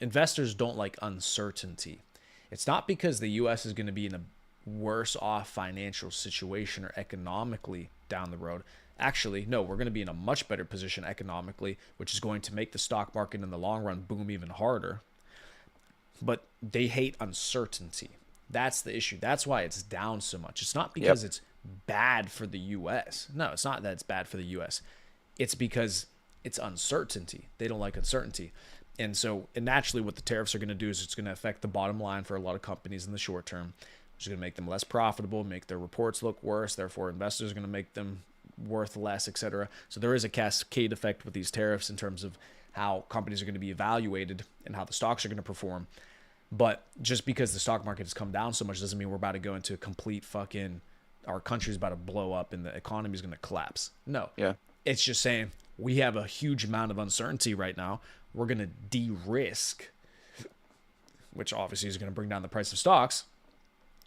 investors don't like uncertainty. It's not because the U.S. is going to be in a worse off financial situation or economically down the road. Actually, no, we're going to be in a much better position economically, which is going to make the stock market in the long run boom even harder. But they hate uncertainty. That's the issue. That's why it's down so much. It's not Yep. because it's bad for the US. No, it's not that it's bad for the US. It's because it's uncertainty. They don't like uncertainty. And naturally what the tariffs are going to do is it's going to affect the bottom line for a lot of companies in the short term. It's going to make them less profitable, make their reports look worse. Therefore, investors are going to make them worth less, etc. So there is a cascade effect with these tariffs in terms of how companies are going to be evaluated and how the stocks are going to perform. But just because the stock market has come down so much doesn't mean we're about to go into a complete fucking, our country's about to blow up and the economy is going to collapse. No. Yeah. It's just saying we have a huge amount of uncertainty right now. We're going to de-risk, which obviously is going to bring down the price of stocks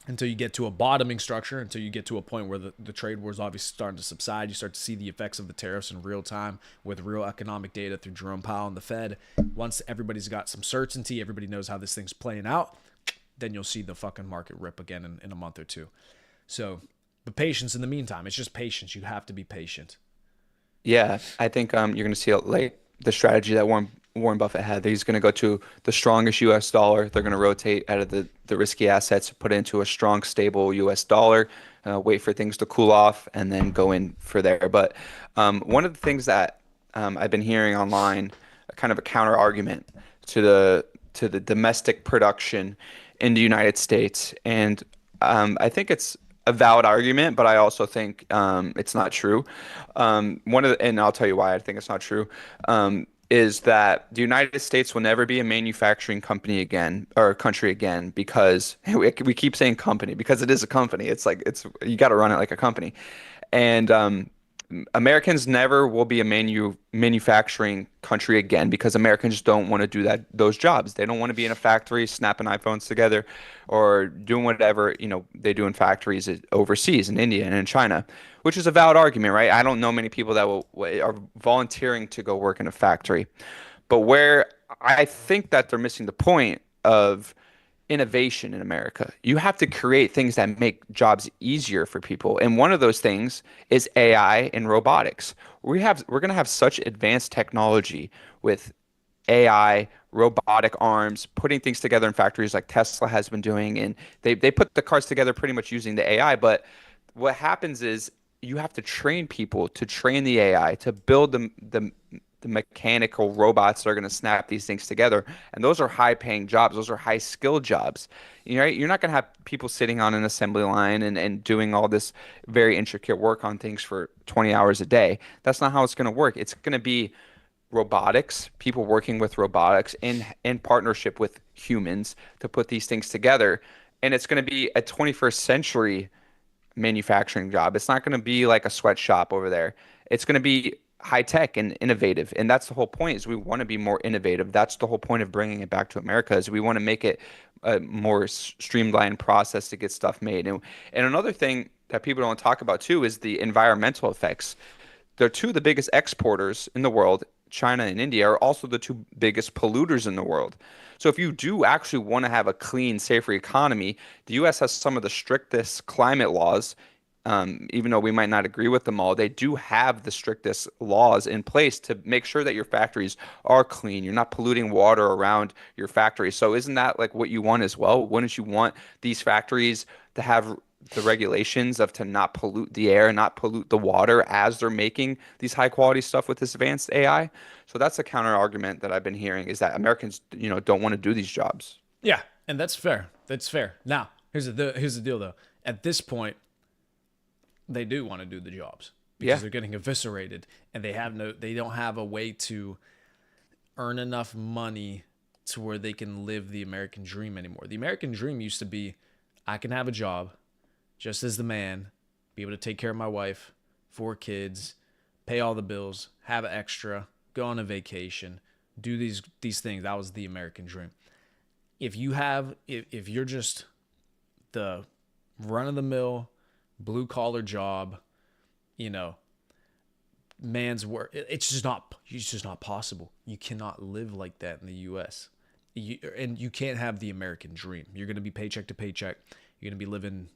until you get to a bottoming structure, until you get to a point where the trade war is obviously starting to subside. You start to see the effects of the tariffs in real time with real economic data through Jerome Powell and the Fed. Once everybody's got some certainty, everybody knows how this thing's playing out, then you'll see the fucking market rip again in a month or two. So, but patience in the meantime. It's just patience. You have to be patient. Yeah, I think you're going to see like the strategy that Warren Buffett had. He's going to go to the strongest U.S. dollar. They're going to rotate out of the risky assets, put it into a strong, stable U.S. dollar, wait for things to cool off, and then go in for there. But one of the things that I've been hearing online, kind of a counter argument to the domestic production in the United States, and I think it's a valid argument, but I also think it's not true. And I'll tell you why I think it's not true. Is that the United States will never be a manufacturing company again or country again because we keep saying company because it is a company. It's like you got to run it like a company, and Americans never will be a manufacturing country again because Americans don't want to do those jobs. They don't want to be in a factory snapping iPhones together or doing whatever, they do in factories overseas in India and in China, which is a valid argument, right? I don't know many people that are volunteering to go work in a factory. But where I think that they're missing the point of innovation in America. You have to create things that make jobs easier for people. And one of those things is AI and robotics. We're going to have such advanced technology with AI, robotic arms, putting things together in factories like Tesla has been doing. And they put the cars together pretty much using the AI. But what happens is you have to train people to train the AI to build the mechanical robots that are going to snap these things together. And those are high paying jobs. Those are high skilled jobs. You're not going to have people sitting on an assembly line and doing all this very intricate work on things for 20 hours a day. That's not how it's going to work. It's going to be robotics, people working with robotics in partnership with humans to put these things together. And it's going to be a 21st century manufacturing job. It's not going to be like a sweatshop over there. It's going to be high tech and innovative. And that's the whole point is we want to be more innovative. That's the whole point of bringing it back to America is we want to make it a more streamlined process to get stuff made. And another thing that people don't talk about too is the environmental effects. They're two of the biggest exporters in the world. China and India are also the two biggest polluters in the world. So if you do actually want to have a clean, safer economy, the U.S. has some of the strictest climate laws. Even though we might not agree with them all, they do have the strictest laws in place to make sure that your factories are clean. You're not polluting water around your factory. So isn't that like what you want as well? Wouldn't you want these factories to have the regulations of to not pollute the air, not pollute the water as they're making these high quality stuff with this advanced AI? So that's a counter argument that I've been hearing is that Americans, don't want to do these jobs. Yeah, and that's fair. That's fair. Now, here's the deal though. At this point, they do want to do the jobs because Yeah. they're getting eviscerated and they don't have a way to earn enough money to where they can live the American dream anymore. The American dream used to be I can have a job just as the man, be able to take care of my wife, 4 kids, pay all the bills, have an extra, go on a vacation, do these things. That was the American dream. If you're just the run of the mill blue collar job, man's work, it's just not possible. You cannot live like that in the US. And you can't have the American dream. You're going to be paycheck to paycheck. You're going to be living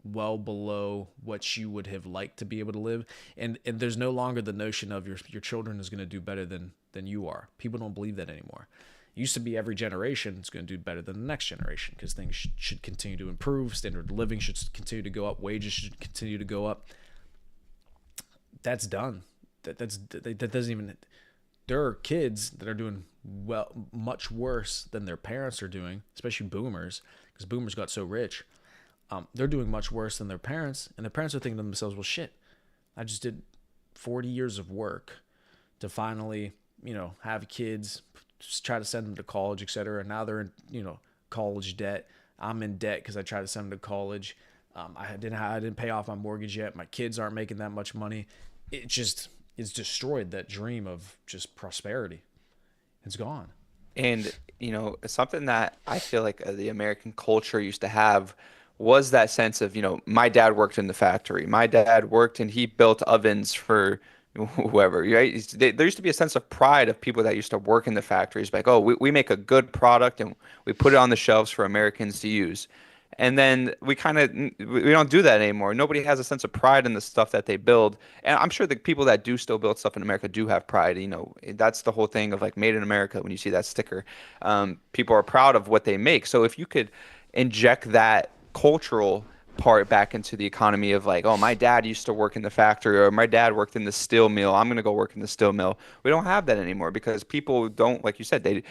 well below what you would have liked to be able to live. And there's no longer the notion of your children is going to do better than you are. People don't believe that anymore. Used to be every generation is going to do better than the next generation because things should continue to improve. Standard of living should continue to go up. Wages should continue to go up. That's done. That doesn't even. There are kids that are doing much worse than their parents are doing, especially boomers, because boomers got so rich. They're doing much worse than their parents, and their parents are thinking to themselves, well, shit, I just did 40 years of work to finally, have kids, just try to send them to college, etc. And now they're in, college debt. I'm in debt because I tried to send them to college. I didn't pay off my mortgage yet. My kids aren't making that much money. It's destroyed that dream of just prosperity. It's gone. And, something that I feel like the American culture used to have was that sense of, my dad worked in the factory. My dad worked and he built ovens for whoever, right? There used to be a sense of pride of people that used to work in the factories, like, oh, we make a good product and we put it on the shelves for Americans to use. And then we don't do that anymore. Nobody has a sense of pride in the stuff that they build. And I'm sure the people that do still build stuff in America do have pride. That's the whole thing of like made in America. When you see that sticker, people are proud of what they make. So if you could inject that cultural part back into the economy of like, oh, my dad used to work in the factory or my dad worked in the steel mill, I'm going to go work in the steel mill. We don't have that anymore because people don't, like you said,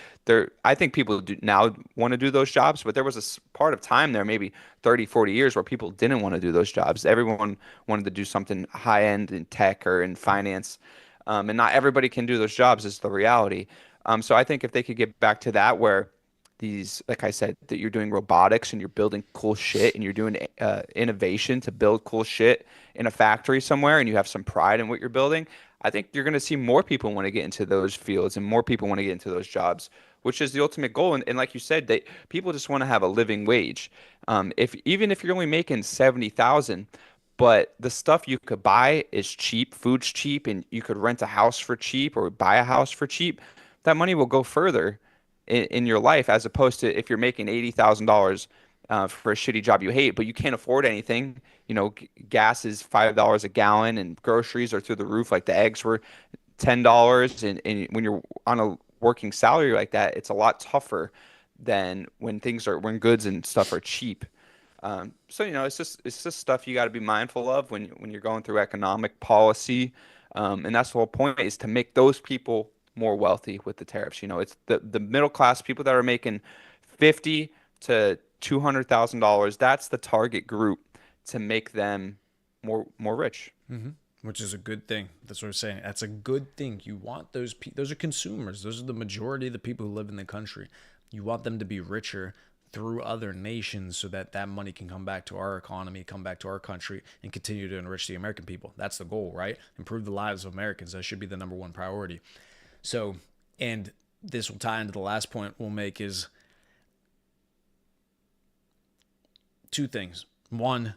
I think people do now want to do those jobs, but there was a part of time there, maybe 30, 40 years where people didn't want to do those jobs. Everyone wanted to do something high end in tech or in finance. And not everybody can do those jobs is the reality. So I think if they could get back to that where like I said, that you're doing robotics and you're building cool shit and you're doing innovation to build cool shit in a factory somewhere and you have some pride in what you're building, I think you're going to see more people want to get into those fields and more people want to get into those jobs, which is the ultimate goal. And like you said, people just want to have a living wage. Even if you're only making 70,000, but the stuff you could buy is cheap, food's cheap, and you could rent a house for cheap or buy a house for cheap, that money will go further in your life as opposed to if you're making $80,000 for a shitty job you hate, but you can't afford anything. Gas is $5 a gallon and groceries are through the roof. Like the eggs were $10. And when you're on a working salary like that, it's a lot tougher than when goods and stuff are cheap. So it's just stuff you got to be mindful of when you're going through economic policy. And that's the whole point is to make those people more wealthy with the tariffs. It's the middle class people that are making $50,000 to $200,000. That's the target group to make them more rich. Mm-hmm. Which is a good thing. That's what I'm saying. That's a good thing. You want those are consumers. Those are the majority of the people who live in the country. You want them to be richer through other nations so that money can come back to our economy, come back to our country, and continue to enrich the American people. That's the goal, right? Improve the lives of Americans. That should be the number one priority. So, and this will tie into the last point we'll make is two things. One,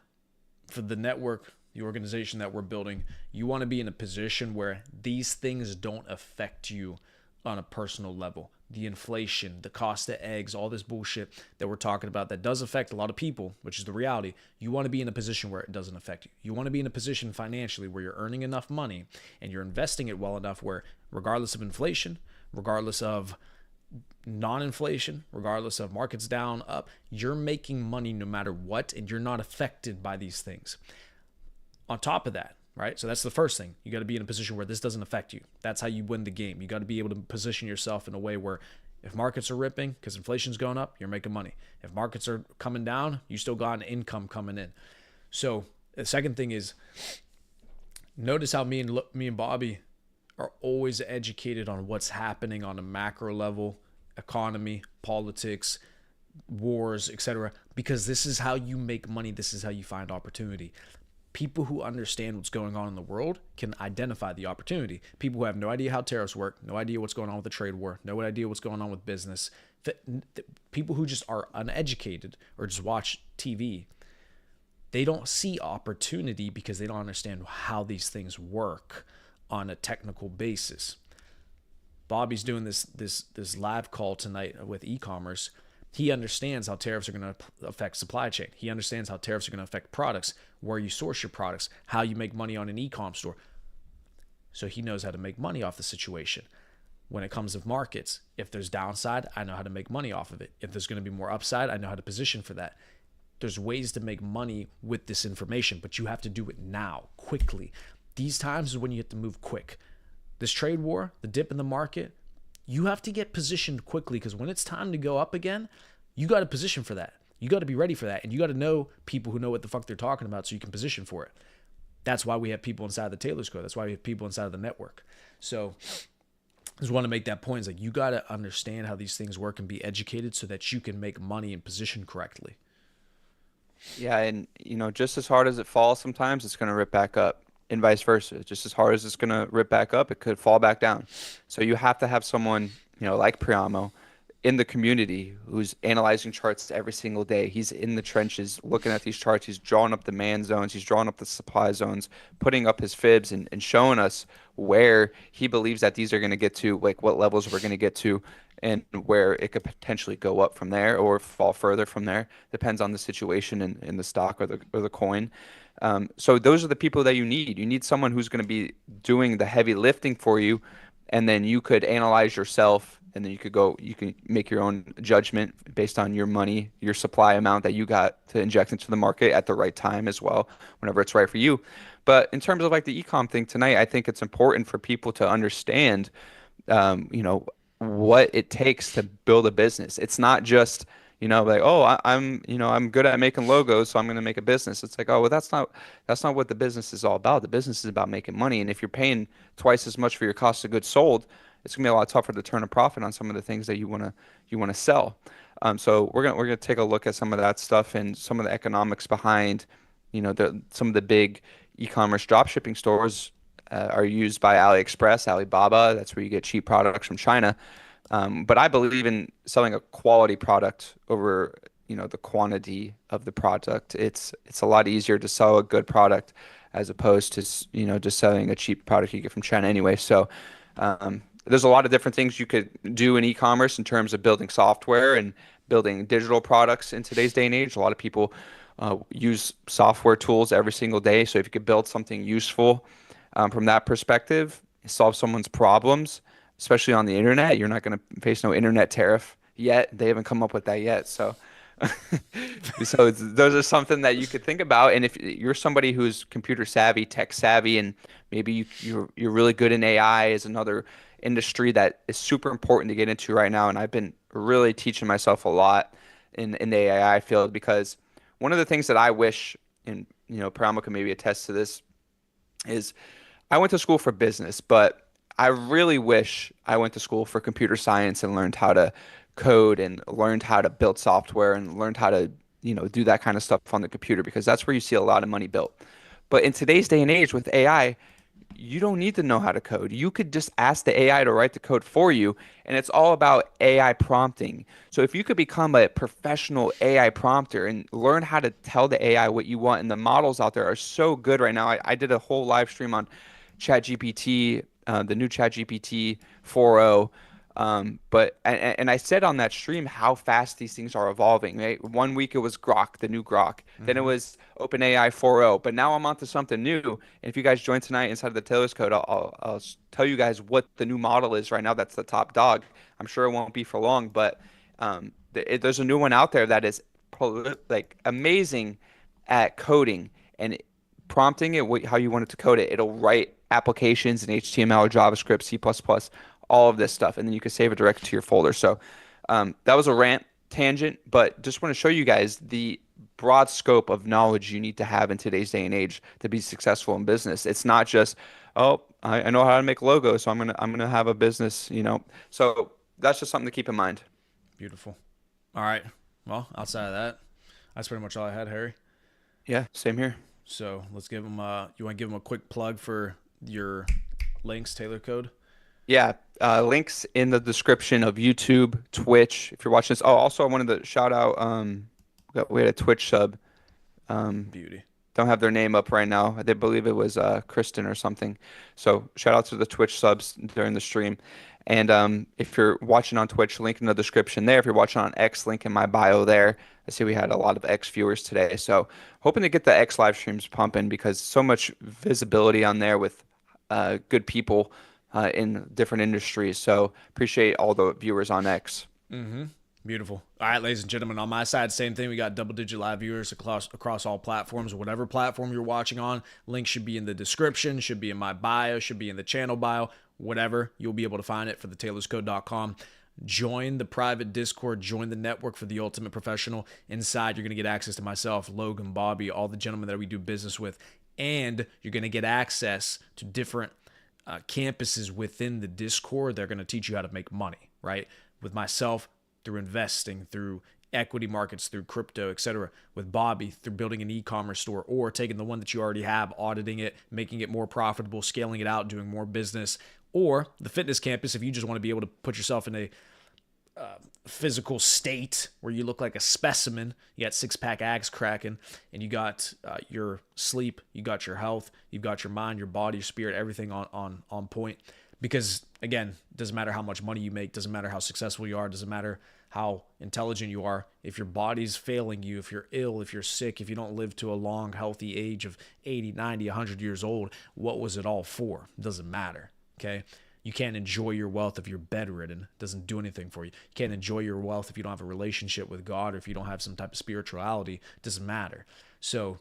for the network, the organization that we're building, you want to be in a position where these things don't affect you on a personal level. The inflation, the cost of eggs, all this bullshit that we're talking about that does affect a lot of people, which is the reality. You want to be in a position where it doesn't affect you. You want to be in a position financially where you're earning enough money and you're investing it well enough where regardless of inflation, regardless of non-inflation, regardless of markets down, up, you're making money no matter what and you're not affected by these things. On top of that, right? So that's the first thing. You got to be in a position where this doesn't affect you. That's how you win the game. You got to be able to position yourself in a way where if markets are ripping because inflation's going up, you're making money. If markets are coming down, you still got an income coming in. So the second thing is notice how me and Bobby are always educated on what's happening on a macro level, economy, politics, wars, etc. Because this is how you make money. This is how you find opportunity. People who understand what's going on in the world can identify the opportunity. People who have no idea how tariffs work, no idea what's going on with the trade war, no idea what's going on with business, people who just are uneducated or just watch TV, they don't see opportunity because they don't understand how these things work on a technical basis. Bobby's doing this live call tonight with e-commerce. He understands how tariffs are going to affect supply chain. He understands how tariffs are going to affect products, where you source your products, how you make money on an e-com store. So he knows how to make money off the situation. when it comes to markets. If there's downside, I know how to make money off of it. If there's going to be more upside, I know how to position for that. There's ways to make money with this information, but you have to do it now, quickly. These times is when you have to move quick. This trade war, the dip in the market, you have to get positioned quickly, because when it's time to go up again, you got to position for that. You got to be ready for that. And you got to know people who know what the fuck they're talking about so you can position for it. That's why we have people inside the Taylor's Code. That's why we have people inside of the network. So I just want to make that point. It's like, you got to understand how these things work and be educated so that you can make money and position correctly. Yeah, and just as hard as it falls, sometimes it's going to rip back up, and vice versa. Just as hard as it's going to rip back up, it could fall back down. So you have to have someone, like Priamo, in the community who's analyzing charts every single day. He's in the trenches looking at these charts. He's drawing up demand zones. He's drawing up the supply zones, putting up his fibs and showing us where he believes that these are going to get to, like what levels we're going to get to, and where it could potentially go up from there or fall further from there. Depends on the situation in the stock or the coin. So those are the people that you need. You need someone who's going to be doing the heavy lifting for you, and then you could analyze yourself, and then you can make your own judgment based on your money, your supply amount that you got to inject into the market at the right time as well, whenever it's right for you. But in terms of like the ecom thing tonight, I think it's important for people to understand, what it takes to build a business. It's not just, like, oh, I'm good at making logos, so I'm going to make a business. It's like, oh, well, that's not what the business is all about. The business is about making money. And if you're paying twice as much for your cost of goods sold, it's gonna be a lot tougher to turn a profit on some of the things that you wanna sell. So we're gonna take a look at some of that stuff and some of the economics behind, some of the big e-commerce drop shipping stores are used by AliExpress, Alibaba. That's where you get cheap products from China. But I believe in selling a quality product over, the quantity of the product. It's a lot easier to sell a good product as opposed to, just selling a cheap product you get from China anyway. So there's a lot of different things you could do in e-commerce in terms of building software and building digital products in today's day and age. A lot of people use software tools every single day. So if you could build something useful from that perspective, solve someone's problems, especially on the internet, you're not going to face no internet tariff yet. They haven't come up with that yet. So, those are something that you could think about. And if you're somebody who's computer savvy, tech savvy, and maybe you're really good in AI, is another industry that is super important to get into right now. And I've been really teaching myself a lot in the AI field, because one of the things that I wish, and Paramo can maybe attest to this, is I went to school for business, but I really wish I went to school for computer science and learned how to code and learned how to build software and learned how to, do that kind of stuff on the computer, because that's where you see a lot of money built. But in today's day and age with AI, you don't need to know how to code. You could just ask the AI to write the code for you, and it's all about AI prompting. So if you could become a professional AI prompter and learn how to tell the AI what you want, and the models out there are so good right now. I did a whole live stream on ChatGPT, the new ChatGPT 4.0. But I said on that stream how fast these things are evolving, right? One week it was Grok, the new Grok. Then it was OpenAI 4.0. But now I'm onto something new. And if you guys join tonight inside of the Taylor's Code, I'll tell you guys what the new model is right now. That's the top dog. I'm sure it won't be for long, but there's a new one out there that is like amazing at coding and prompting it how you want it to code it. It'll write applications in HTML, JavaScript, C++, all of this stuff, and then you can save it directly to your folder. So that was a rant tangent, but just want to show you guys the broad scope of knowledge you need to have in today's day and age to be successful in business. It's not just, oh, I know how to make logos, so I'm gonna have a business, So that's just something to keep in mind. Beautiful. All right. Well, outside of that, that's pretty much all I had, Harry. Yeah, same here. So let's give them. You want to give them a quick plug for your links, Taylor Code? Yeah, links in the description of YouTube, Twitch. If you're watching this, oh, also I wanted to shout out. We had a Twitch sub. Beauty. Don't have their name up right now. I believe it was Kristen or something. So shout out to the Twitch subs during the stream. And if you're watching on Twitch, link in the description there. If you're watching on X, link in my bio there. I see we had a lot of X viewers today. So hoping to get the X live streams pumping, because so much visibility on there with good people in different industries. So appreciate all the viewers on X. Beautiful. All right, ladies and gentlemen, on my side, same thing. We got double-digit live viewers across all platforms. Whatever platform you're watching on, link should be in the description, should be in my bio, should be in the channel bio, whatever. You'll be able to find it for the taylorscode.com. Join the private Discord, join the network for the ultimate professional. Inside, you're going to get access to myself, Logan, Bobby, all the gentlemen that we do business with, and you're going to get access to different campuses within the Discord. They're going to teach you how to make money, right? With myself, through investing, through equity markets, through crypto, etc. With Bobby, through building an e-commerce store, or taking the one that you already have, auditing it, making it more profitable, scaling it out, doing more business, or the fitness campus if you just want to be able to put yourself in a physical state where you look like a specimen. You got six-pack abs cracking, and you got your sleep, you got your health, you've got your mind, your body, your spirit, everything on point. Because again, doesn't matter how much money you make, doesn't matter how successful you are, doesn't matter how intelligent you are. If your body's failing you, if you're ill, if you're sick, if you don't live to a long, healthy age of 80, 90, 100 years old, what was it all for? It doesn't matter, okay? You can't enjoy your wealth if you're bedridden. It doesn't do anything for you. You can't enjoy your wealth if you don't have a relationship with God, or if you don't have some type of spirituality. It doesn't matter. So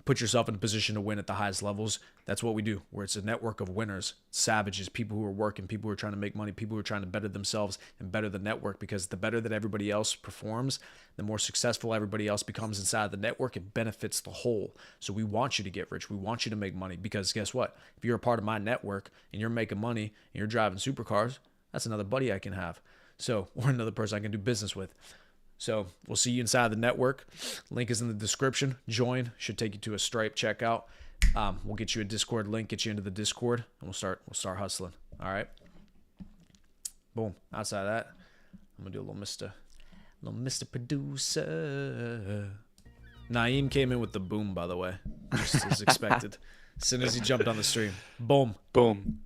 put yourself in a position to win at the highest levels. That's what we do, where it's a network of winners, savages, people who are working, people who are trying to make money, people who are trying to better themselves and better the network, because the better that everybody else performs, the more successful everybody else becomes inside the network. It benefits the whole. So we want you to get rich. We want you to make money, because guess what? If you're a part of my network and you're making money and you're driving supercars, that's another buddy I can have. So, or another person I can do business with. So we'll see you inside the network. Link is in the description. Join. Should take you to a Stripe checkout. We'll get you a Discord link, get you into the Discord, and we'll start hustling. All right. Boom. Outside of that, I'm gonna do a little Mr. Producer. Naeem came in with the boom, by the way, just as expected. As soon as he jumped on the stream. Boom. Boom.